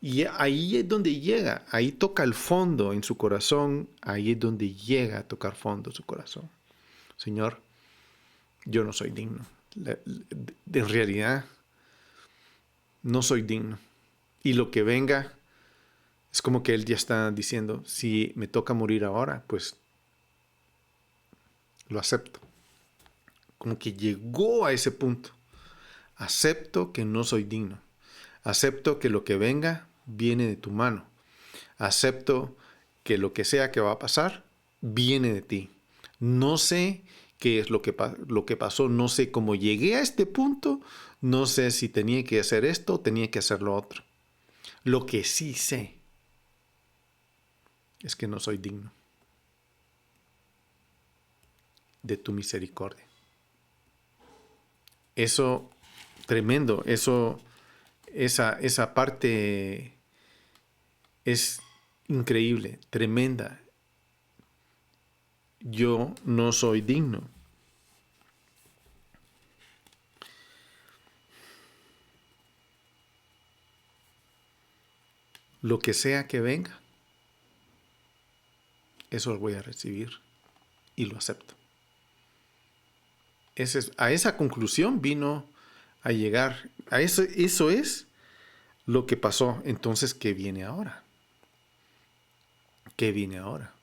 Y ahí es donde llega, ahí toca el fondo en su corazón, ahí es donde llega a tocar fondo su corazón. Señor, yo no soy digno. En realidad, no soy digno. Y lo que venga, es como que Él ya está diciendo, si me toca morir ahora, pues lo acepto. Como que llegó a ese punto. Acepto que no soy digno. Acepto que lo que venga viene de tu mano. Acepto que lo que sea que va a pasar viene de ti. No sé qué es lo que pasó, no sé cómo llegué a este punto, no sé si tenía que hacer esto o tenía que hacer lo otro. Lo que sí sé es que no soy digno de tu misericordia. Eso, tremendo, esa parte es increíble, tremenda. Yo no soy digno. Lo que sea que venga, eso lo voy a recibir y lo acepto. A esa conclusión vino a llegar. Eso es lo que pasó. Entonces, ¿qué viene ahora? ¿Qué viene ahora?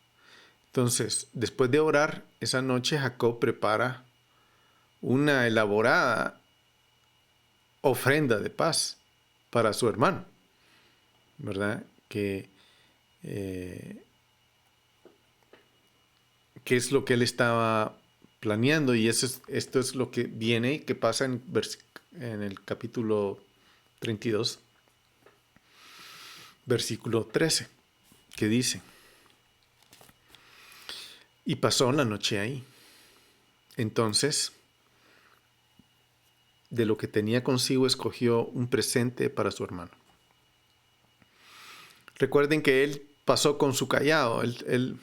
Entonces, después de orar, esa noche Jacob prepara una elaborada ofrenda de paz para su hermano, ¿verdad? Que es lo que él estaba planeando, y esto es lo que viene y que pasa en el capítulo 32, versículo 13, que dice: y pasó la noche ahí. Entonces, de lo que tenía consigo, escogió un presente para su hermano. Recuerden que él pasó con su cayado. Él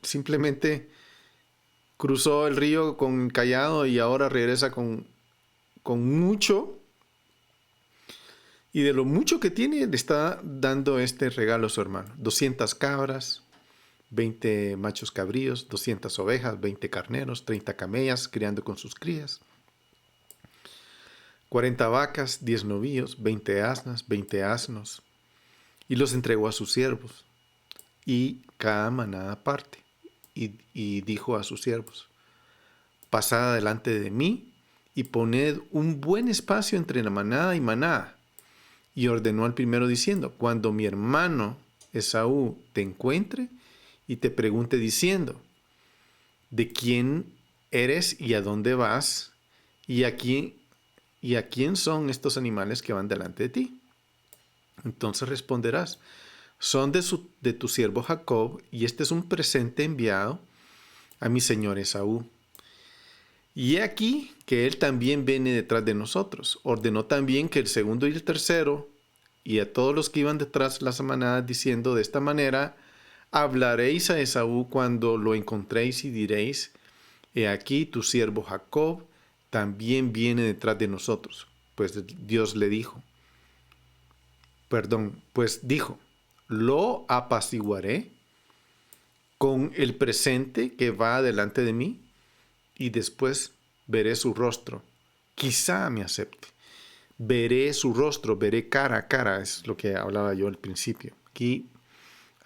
simplemente cruzó el río con cayado y ahora regresa con mucho. Y de lo mucho que tiene, le está dando este regalo a su hermano. 200 cabras, 20 machos cabríos, 200 ovejas, 20 carneros, 30 camellas criando con sus crías, 40 vacas, 10 novillos, 20 asnas, 20 asnos. Y los entregó a sus siervos, y cada manada aparte. Y dijo a sus siervos: pasad delante de mí, y poned un buen espacio entre la manada y manada. Y ordenó al primero diciendo: cuando mi hermano Esaú te encuentre y te pregunte diciendo: ¿de quién eres y a dónde vas? ¿Y a quién son estos animales que van delante de ti? Entonces responderás: son de tu siervo Jacob, y este es un presente enviado a mi señor Esaú. Y he aquí que él también viene detrás de nosotros. Ordenó también que el segundo y el tercero, y a todos los que iban detrás de las manadas, diciendo: de esta manera hablaréis a Esaú cuando lo encontréis, y diréis: he aquí tu siervo Jacob también viene detrás de nosotros. Pues Dios le dijo, pues dijo: lo apaciguaré con el presente que va delante de mí, y después veré su rostro. Quizá me acepte. Veré su rostro, veré cara a cara, es lo que hablaba yo al principio. Aquí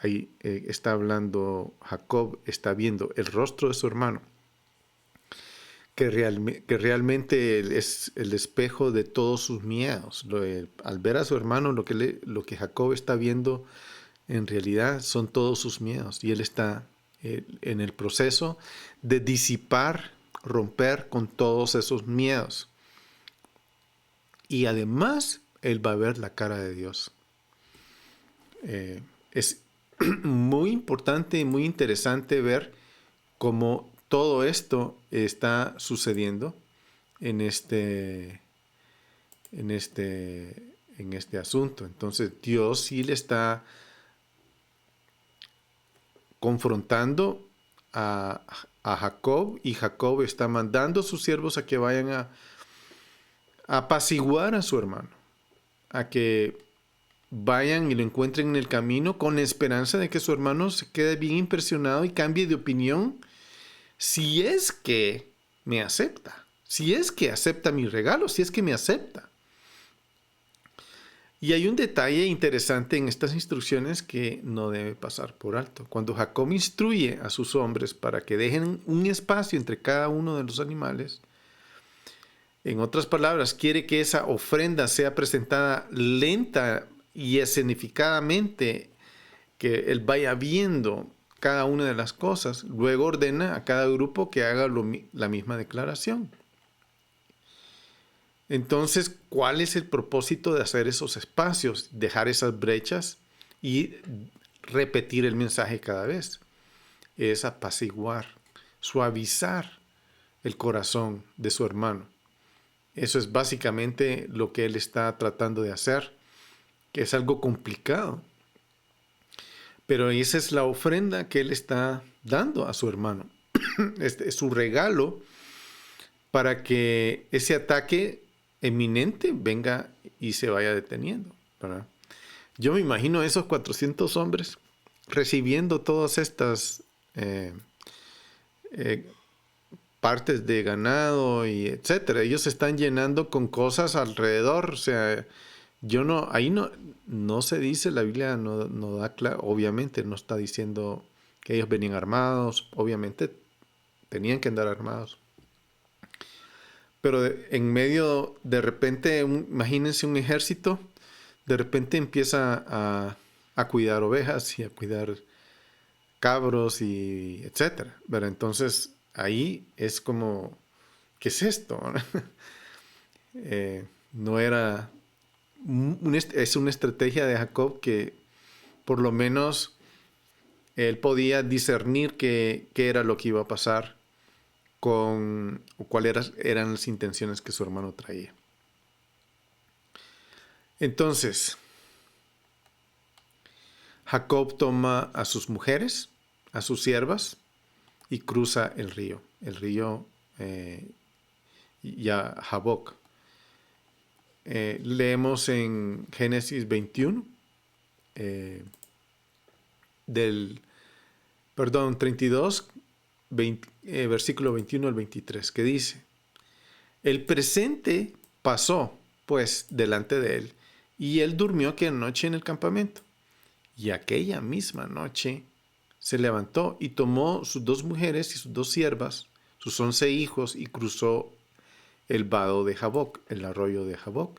ahí, está hablando Jacob, está viendo el rostro de su hermano, que realmente es el espejo de todos sus miedos. Al ver a su hermano, lo que Jacob está viendo en realidad son todos sus miedos, y él está en el proceso de disipar, romper con todos esos miedos. Y además, él va a ver la cara de Dios. Es muy importante y muy interesante ver cómo todo esto está sucediendo en este asunto. Entonces, Dios sí le está confrontando a Jacob, y Jacob está mandando a sus siervos a que vayan apaciguar a su hermano, a que vayan y lo encuentren en el camino con la esperanza de que su hermano se quede bien impresionado y cambie de opinión si es que me acepta, si es que acepta mi regalo, si es que me acepta. Y hay un detalle interesante en estas instrucciones que no debe pasar por alto. Cuando Jacob instruye a sus hombres para que dejen un espacio entre cada uno de los animales, en otras palabras, quiere que esa ofrenda sea presentada lenta y escenificadamente, que él vaya viendo cada una de las cosas. Luego ordena a cada grupo que haga la misma declaración. Entonces, ¿cuál es el propósito de hacer esos espacios, dejar esas brechas y repetir el mensaje cada vez? Es apaciguar, suavizar el corazón de su hermano. Eso es básicamente lo que él está tratando de hacer, que es algo complicado. Pero esa es la ofrenda que él está dando a su hermano. Este es su regalo para que ese ataque eminente venga y se vaya deteniendo, ¿verdad? Yo me imagino esos 400 hombres recibiendo todas estas eh, partes de ganado y etcétera. Ellos se están llenando con cosas alrededor. O sea, ahí no se dice, la Biblia no da claro, obviamente no está diciendo que ellos venían armados, obviamente tenían que andar armados. Pero en medio, de repente, imagínense un ejército, de repente empieza a cuidar ovejas y a cuidar cabros y etcétera. Pero entonces ahí es como, ¿qué es esto? No era, es una estrategia de Jacob que por lo menos él podía discernir qué era lo que iba a pasar o cuáles eran las intenciones que su hermano traía. Entonces, Jacob toma a sus mujeres, a sus siervas, y cruza el río Jaboc. Leemos en Génesis 21, 32, versículo 21 al 23, que dice: el presente pasó, pues, delante de él, y él durmió aquella noche en el campamento. Y aquella misma noche se levantó y tomó sus 2 mujeres y sus 2 siervas, sus 11 hijos, y cruzó el vado de Jaboc, el arroyo de Jaboc.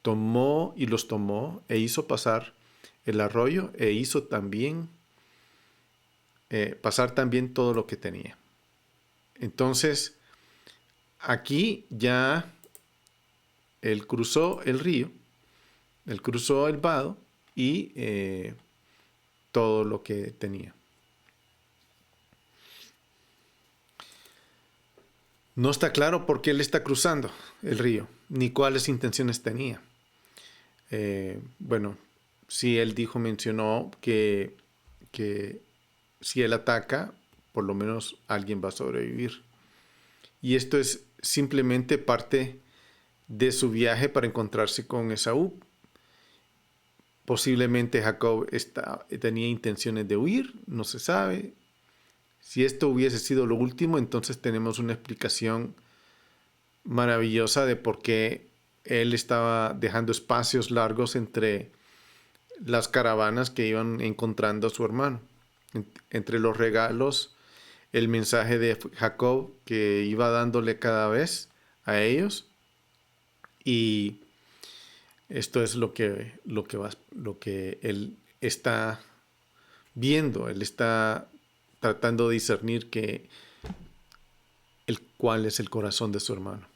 Tomó e hizo pasar el arroyo, e hizo también pasar también todo lo que tenía. Entonces, aquí ya él cruzó el río, él cruzó el vado y todo lo que tenía. No está claro por qué él está cruzando el río, ni cuáles intenciones tenía. Bueno, sí, él mencionó que si él ataca, por lo menos alguien va a sobrevivir. Y esto es simplemente parte de su viaje para encontrarse con Esaú. Posiblemente Jacob tenía intenciones de huir, no se sabe. Si esto hubiese sido lo último, entonces tenemos una explicación maravillosa de por qué él estaba dejando espacios largos entre las caravanas que iban encontrando a su hermano. Entre los regalos, el mensaje de Jacob que iba dándole cada vez a ellos. Y esto es lo que él está viendo. Él está tratando de discernir cuál es el corazón de su hermano.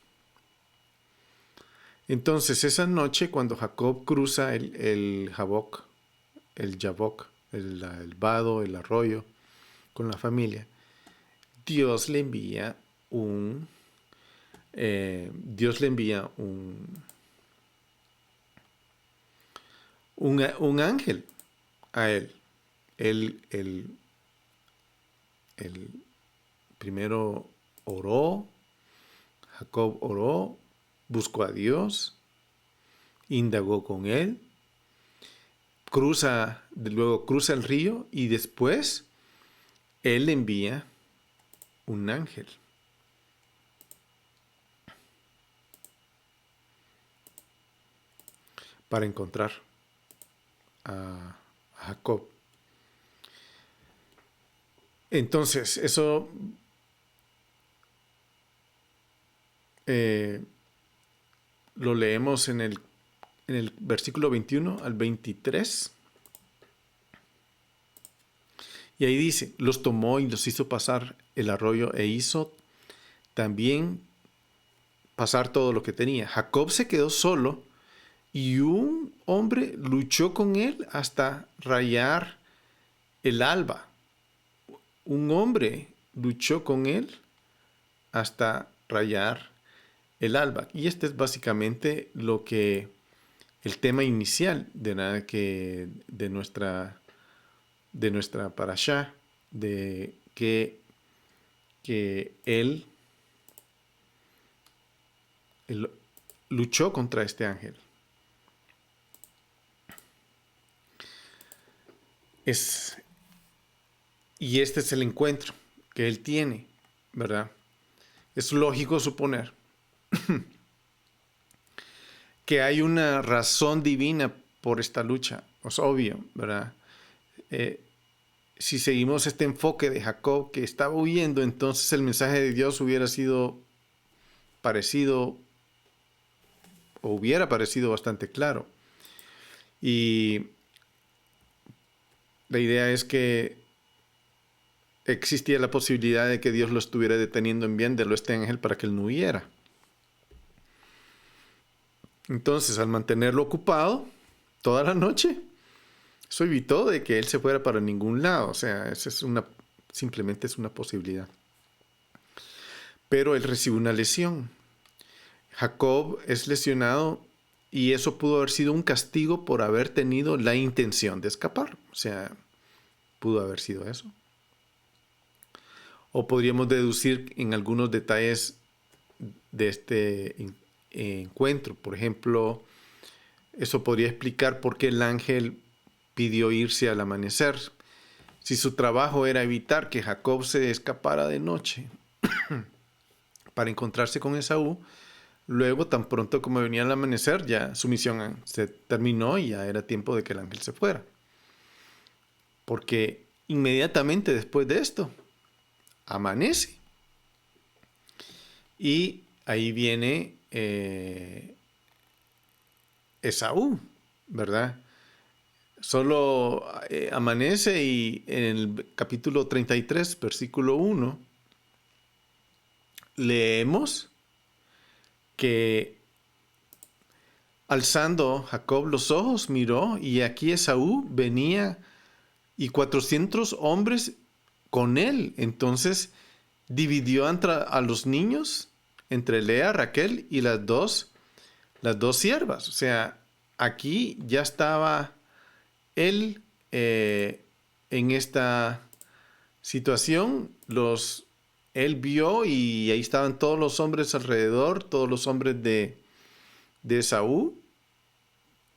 Entonces, esa noche, cuando Jacob cruza el Jaboc, el vado, el arroyo, con la familia, Dios le envía un ángel a él. Él primero oró, Jacob oró, buscó a Dios, indagó con él, luego cruza el río y después él envía un ángel para encontrar a Jacob. Entonces, eso lo leemos en el versículo 21 al 23. Y ahí dice, los tomó y los hizo pasar el arroyo e hizo también pasar todo lo que tenía. Jacob se quedó solo y un hombre luchó con él hasta rayar el alba. Un hombre luchó con él hasta rayar el alba. Y este es básicamente el tema inicial de nuestra parashá, de que él luchó contra este ángel. Y este es el encuentro que él tiene, ¿verdad? Es lógico suponer que hay una razón divina por esta lucha. Es obvio, ¿verdad? Si seguimos este enfoque de Jacob que estaba huyendo, entonces el mensaje de Dios hubiera parecido bastante claro. Y la idea es que existía la posibilidad de que Dios lo estuviera deteniendo enviándolo a este ángel para que él no huyera. Entonces, al mantenerlo ocupado toda la noche, eso evitó de que él se fuera para ningún lado. O sea, simplemente es una posibilidad. Pero él recibe una lesión. Jacob es lesionado y eso pudo haber sido un castigo por haber tenido la intención de escapar. O sea, pudo haber sido eso. O podríamos deducir en algunos detalles de este encuentro. Por ejemplo, eso podría explicar por qué el ángel pidió irse al amanecer. Si su trabajo era evitar que Jacob se escapara de noche para encontrarse con Esaú, luego tan pronto como venía el amanecer, ya su misión se terminó y ya era tiempo de que el ángel se fuera. Porque inmediatamente después de esto, amanece. Y ahí viene Esaú, ¿verdad? Solo amanece y en el capítulo 33, versículo 1, leemos que alzando Jacob los ojos miró y aquí Esaú venía y 400 hombres con él. Entonces dividió a los niños entre Lea, Raquel y las dos siervas. O sea, aquí ya estaba él en esta situación. Él vio y ahí estaban todos los hombres alrededor, todos los hombres de Esaú,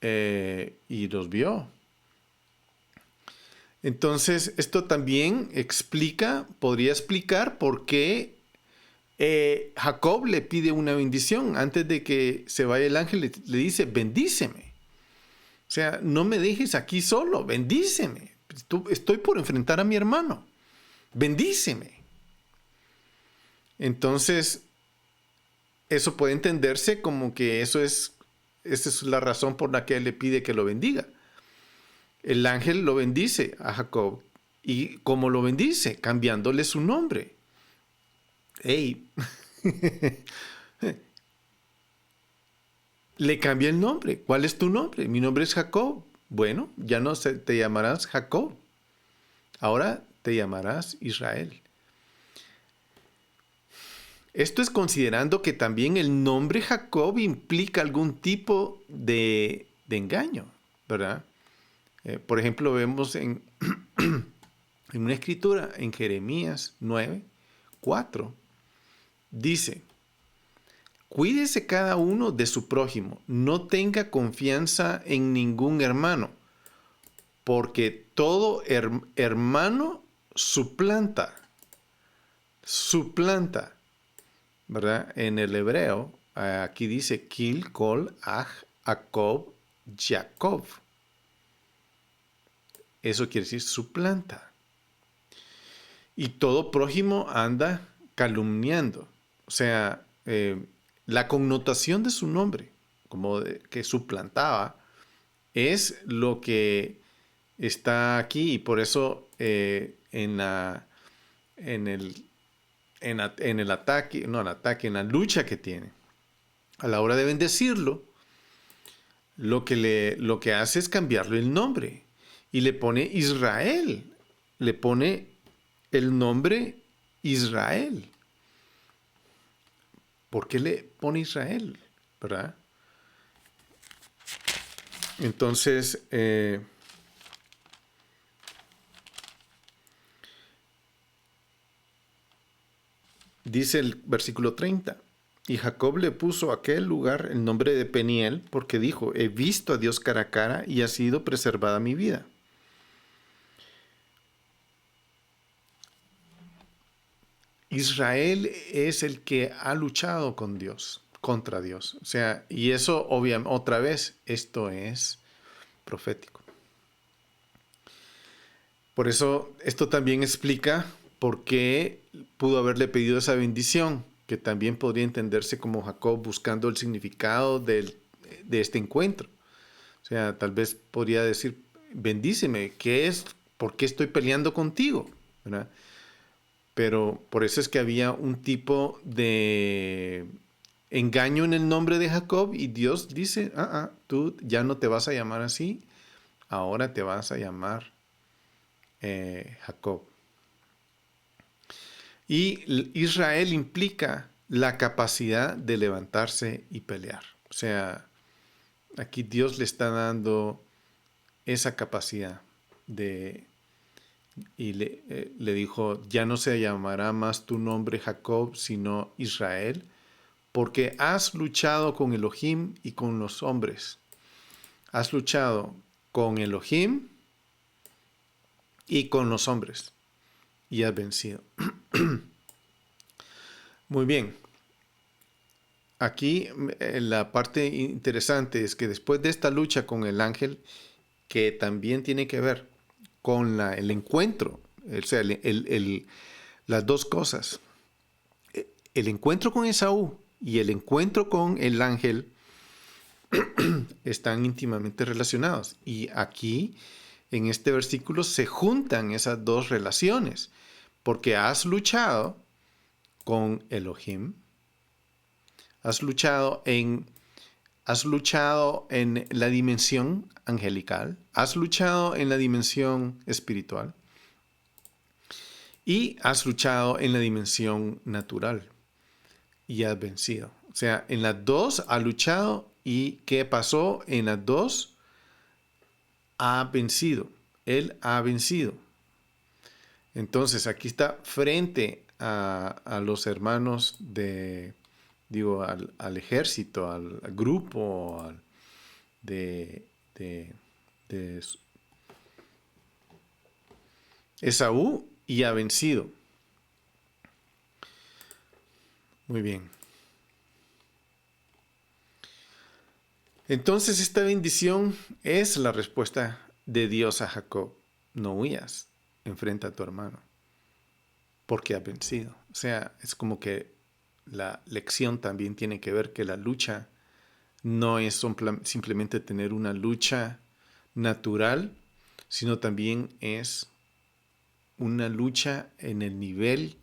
y los vio. Entonces, esto también podría explicar por qué Jacob le pide una bendición. Antes de que se vaya el ángel, le dice, bendíceme. O sea, no me dejes aquí solo, bendíceme. Estoy por enfrentar a mi hermano. Bendíceme. Entonces, eso puede entenderse como que esa es la razón por la que él le pide que lo bendiga. El ángel lo bendice a Jacob. ¿Y cómo lo bendice? Cambiándole su nombre. ¡Ey! Le cambia el nombre. ¿Cuál es tu nombre? Mi nombre es Jacob. Bueno, ya no te llamarás Jacob. Ahora te llamarás Israel. Esto es considerando que también el nombre Jacob implica algún tipo de engaño, ¿verdad? Por ejemplo, vemos en una escritura, en Jeremías 9:4, dice, cuídese cada uno de su prójimo, no tenga confianza en ningún hermano, porque todo hermano suplanta, ¿verdad? En el hebreo, aquí dice Kil, Kol, Aj, Jacob, Jacob. Eso quiere decir suplanta. Y todo prójimo anda calumniando. O sea, la connotación de su nombre, como que suplantaba, es lo que está aquí. Y por eso en el ataque, no el ataque, en la lucha que tiene, a la hora de bendecirlo, lo que hace es cambiarle el nombre. Y le pone Israel. Le pone el nombre Israel. ¿Por qué le pone Israel? ¿Verdad? Entonces, dice el versículo 30. Y Jacob le puso a aquel lugar el nombre de Peniel, porque dijo, he visto a Dios cara a cara y ha sido preservada mi vida. Israel es el que ha luchado con Dios, contra Dios. O sea, y eso, obviamente, otra vez, esto es profético. Por eso, esto también explica por qué pudo haberle pedido esa bendición, que también podría entenderse como Jacob buscando el significado de este encuentro. O sea, tal vez podría decir, bendíceme, ¿qué es? ¿Por qué estoy peleando contigo? ¿Verdad? Pero por eso es que había un tipo de engaño en el nombre de Jacob y Dios dice, tú ya no te vas a llamar así, ahora te vas a llamar Jacob. Y Israel implica la capacidad de levantarse y pelear. O sea, aquí Dios le está dando esa capacidad y le dijo, ya no se llamará más tu nombre Jacob, sino Israel, porque has luchado con Elohim y con los hombres. Has luchado con Elohim y con los hombres y has vencido. Muy bien. Aquí la parte interesante es que después de esta lucha con el ángel, que también tiene que ver con el encuentro, o sea, las dos cosas, el encuentro con Esaú y el encuentro con el ángel están íntimamente relacionados. Y aquí, en este versículo, se juntan esas dos relaciones, porque has luchado con Elohim, has luchado en la dimensión angelical, has luchado en la dimensión espiritual y has luchado en la dimensión natural y has vencido. O sea, en las dos ha luchado y ¿qué pasó? En las dos ha vencido. Él ha vencido. Entonces aquí está frente a los hermanos al ejército, al grupo de Esaú y ha vencido. Muy bien. Entonces esta bendición es la respuesta de Dios a Jacob. No huyas, enfrenta a tu hermano, porque ha vencido. O sea, es como que la lección también tiene que ver que la lucha no es simplemente tener una lucha natural, sino también es una lucha en el nivel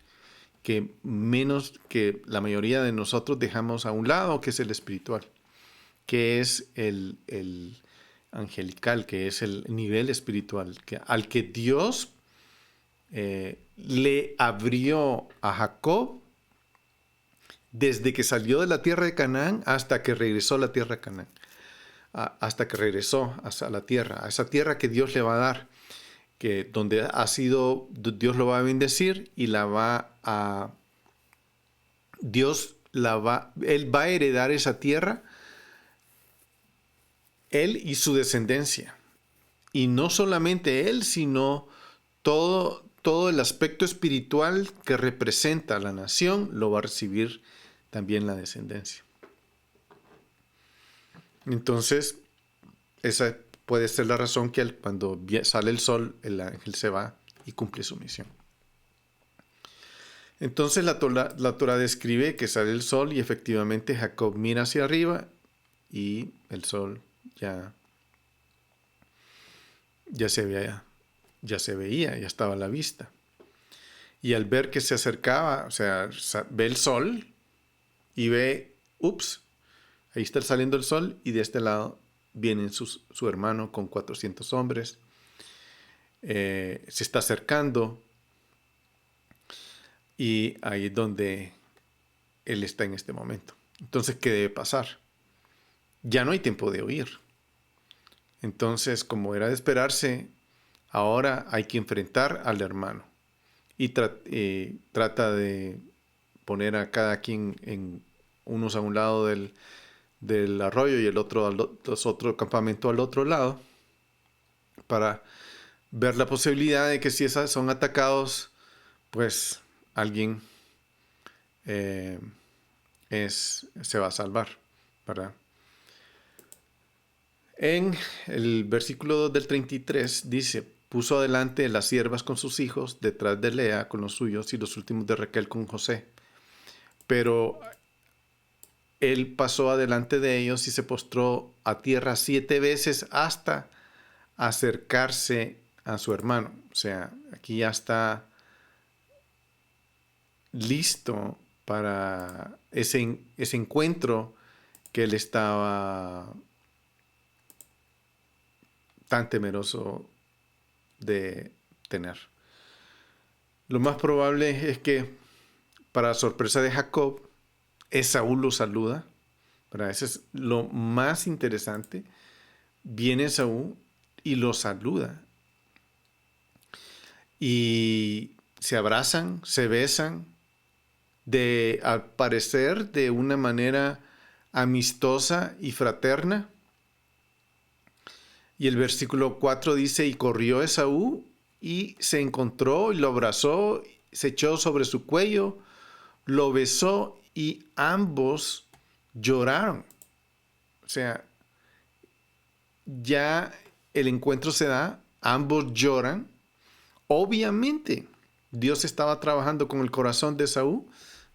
que menos que la mayoría de nosotros dejamos a un lado, que es el espiritual, que es el angelical, que es el nivel espiritual, al que Dios le abrió a Jacob desde que salió de la tierra de Canaán hasta que regresó a la tierra de Canaán, hasta que regresó a la tierra, a esa tierra que Dios le va a dar, que donde Dios lo va a bendecir y Dios él va a heredar esa tierra, él y su descendencia. Y no solamente él, sino todo el aspecto espiritual que representa a la nación lo va a recibir también la descendencia. Entonces, esa puede ser la razón que cuando sale el sol, el ángel se va y cumple su misión. Entonces la Torá describe que sale el sol y efectivamente Jacob mira hacia arriba y el sol ya se veía, ya estaba a la vista. Y al ver que se acercaba, o sea, ve el sol y ve, ahí está saliendo el sol y de este lado viene su hermano con 400 hombres. Se está acercando y ahí es donde él está en este momento. Entonces, ¿qué debe pasar? Ya no hay tiempo de huir. Entonces, como era de esperarse, ahora hay que enfrentar al hermano. Y trata de poner a cada quien unos a un lado del arroyo y los otro campamento al otro lado, para ver la posibilidad de que si esas son atacados, pues alguien se va a salvar, ¿verdad? En el versículo 2 del 33 dice: puso adelante las siervas con sus hijos, detrás de Lea con los suyos y los últimos de Raquel con José. Pero él pasó adelante de ellos y se postró a tierra 7 veces hasta acercarse a su hermano. O sea, aquí ya está listo para ese encuentro que él estaba tan temeroso de tener. Lo más probable es que, para sorpresa de Jacob, Esaú lo saluda. Eso es lo más interesante. Viene Esaú y lo saluda. Y se abrazan, se besan, al parecer de una manera amistosa y fraterna. Y el versículo 4 dice: y corrió Esaú y se encontró y lo abrazó, se echó sobre su cuello, lo besó y ambos lloraron. O sea, ya el encuentro se da, ambos lloran. Obviamente, Dios estaba trabajando con el corazón de Esaú,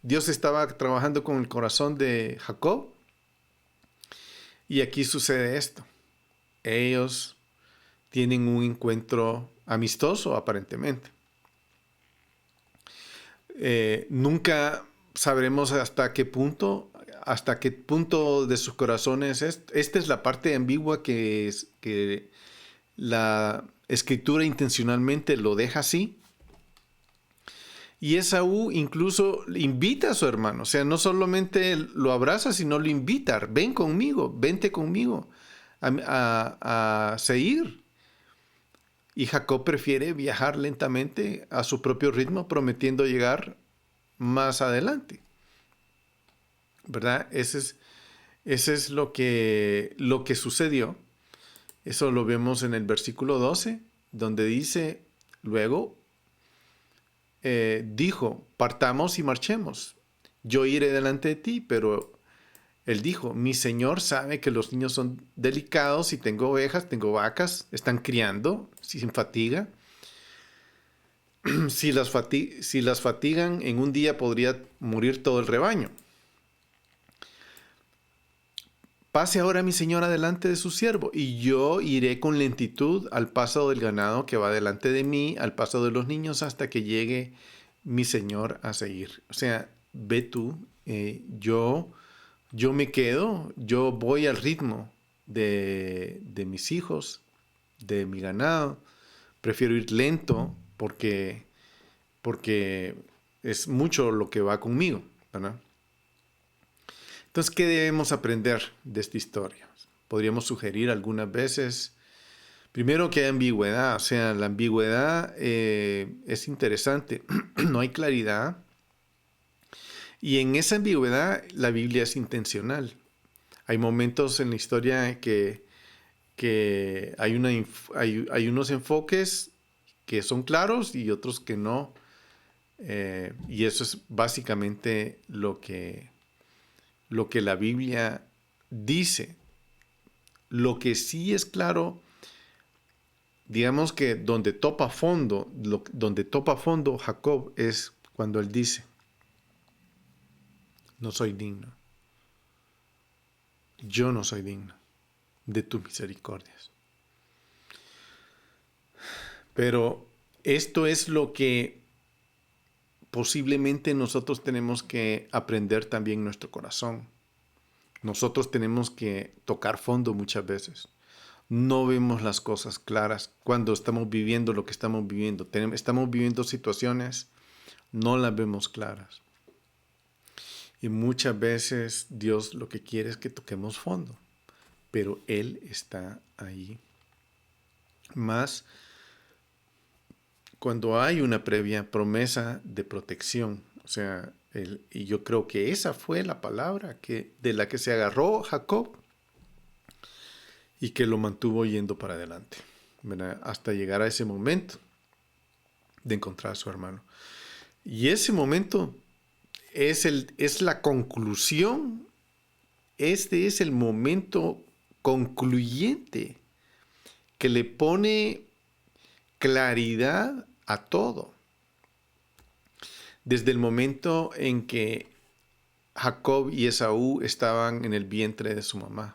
Dios estaba trabajando con el corazón de Jacob. Y aquí sucede esto. Ellos tienen un encuentro amistoso, aparentemente. Nunca sabremos hasta qué punto de sus corazones esta es la parte ambigua que la escritura intencionalmente lo deja así. Y Esaú incluso invita a su hermano, o sea, no solamente lo abraza, sino lo invita: ven conmigo, vente conmigo a Seir. Y Jacob prefiere viajar lentamente a su propio ritmo, prometiendo llegar más adelante, ¿verdad? Ese es lo que sucedió. Eso lo vemos en el versículo 12, donde dice: luego dijo, partamos y marchemos. Yo iré delante de ti. Pero él dijo: mi señor sabe que los niños son delicados y tengo ovejas, tengo vacas, están criando sin fatiga. Si las fatigan en un día, podría morir todo el rebaño. Pase ahora mi señor adelante de su siervo, y yo iré con lentitud al paso del ganado que va delante de mí, al paso de los niños, hasta que llegue mi señor a seguir. O sea, ve tú, yo me quedo, yo voy al ritmo de mis hijos, de mi ganado. Prefiero ir lento porque es mucho lo que va conmigo, ¿verdad? Entonces, ¿qué debemos aprender de esta historia? Podríamos sugerir algunas veces, primero, que hay ambigüedad. O sea, la ambigüedad es interesante. No hay claridad. Y en esa ambigüedad la Biblia es intencional. Hay momentos en la historia que hay unos enfoques que son claros y otros que no. Y eso es básicamente lo que la Biblia dice. Lo que sí es claro, digamos que donde topa fondo Jacob es cuando él dice, no soy digno. Yo no soy digno de tus misericordias. Pero esto es lo que posiblemente nosotros tenemos que aprender también en nuestro corazón. Nosotros tenemos que tocar fondo muchas veces. No vemos las cosas claras cuando estamos viviendo lo que estamos viviendo. Estamos viviendo situaciones, no las vemos claras. Y muchas veces Dios lo que quiere es que toquemos fondo, pero Él está ahí. Más cuando hay una previa promesa de protección. O sea, y yo creo que esa fue la palabra de la que se agarró Jacob y que lo mantuvo yendo para adelante, ¿verdad? Hasta llegar a ese momento de encontrar a su hermano. Y ese momento es la conclusión. Este es el momento concluyente que le pone claridad a todo. Desde el momento en que Jacob y Esaú estaban en el vientre de su mamá.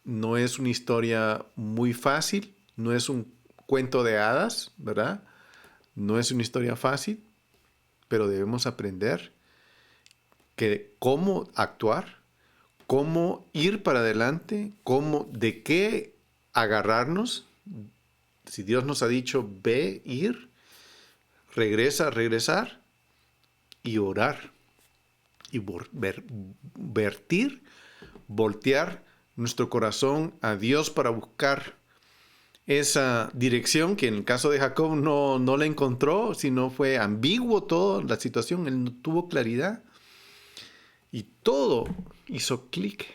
No es una historia muy fácil, no es un cuento de hadas, ¿verdad? No es una historia fácil, pero debemos aprender cómo actuar, cómo ir para adelante, de qué agarrarnos. Si Dios nos ha dicho, ve, ir, regresar y orar y voltear nuestro corazón a Dios para buscar esa dirección que en el caso de Jacob no la encontró, sino fue ambiguo toda la situación, él no tuvo claridad y todo hizo clic,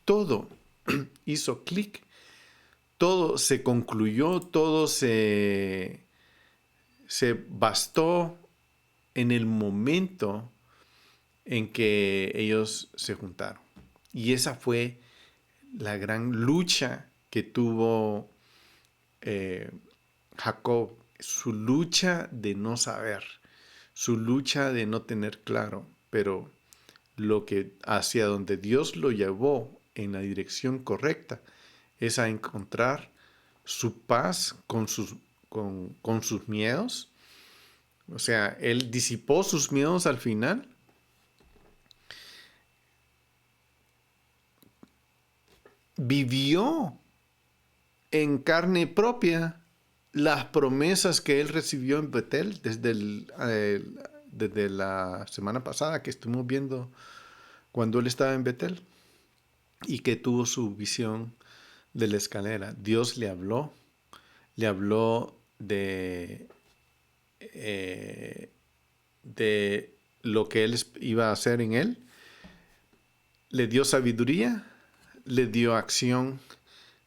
todo hizo clic, todo se concluyó, todo se bastó en el momento en que ellos se juntaron. Y esa fue la gran lucha que tuvo Jacob, su lucha de no saber, su lucha de no tener claro, pero hacia donde Dios lo llevó en la dirección correcta es a encontrar su paz con sus miedos. O sea, él disipó sus miedos al final. Vivió en carne propia las promesas que él recibió en Betel desde la semana pasada que estuvimos viendo cuando él estaba en Betel y que tuvo su visión de la escalera. Dios le habló de lo que él iba a hacer en él, le dio sabiduría, le dio acción,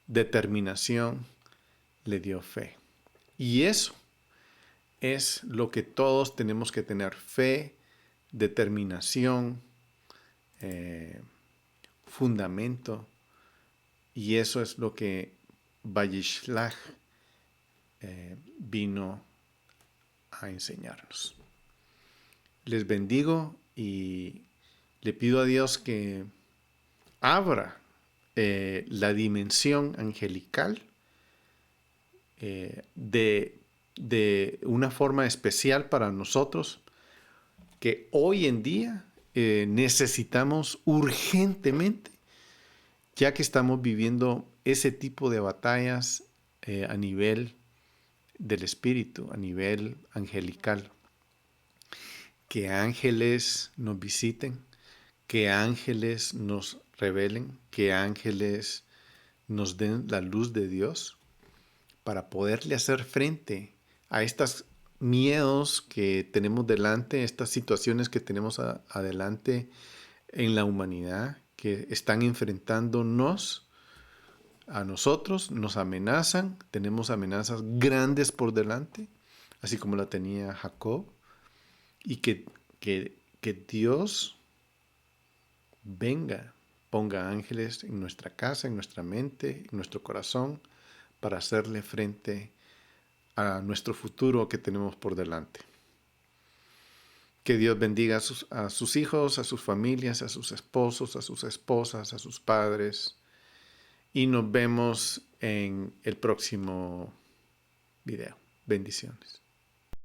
determinación, le dio fe. Y eso es lo que todos tenemos que tener: fe, determinación, fundamento. Y eso es lo que Vayishlach vino a enseñarnos. Les bendigo y le pido a Dios que abra la dimensión angelical de una forma especial para nosotros, que hoy en día necesitamos urgentemente, ya que estamos viviendo ese tipo de batallas a nivel del espíritu, a nivel angelical. Que ángeles nos visiten, que ángeles nos revelen, que ángeles nos den la luz de Dios para poderle hacer frente a estas miedos que tenemos delante, estas situaciones que tenemos adelante en la humanidad, que están enfrentándonos a nosotros, nos amenazan, tenemos amenazas grandes por delante, así como la tenía Jacob, y que Dios venga, ponga ángeles en nuestra casa, en nuestra mente, en nuestro corazón, para hacerle frente a nuestro futuro que tenemos por delante. Que Dios bendiga a sus hijos, a sus familias, a sus esposos, a sus esposas, a sus padres. Y nos vemos en el próximo video. Bendiciones.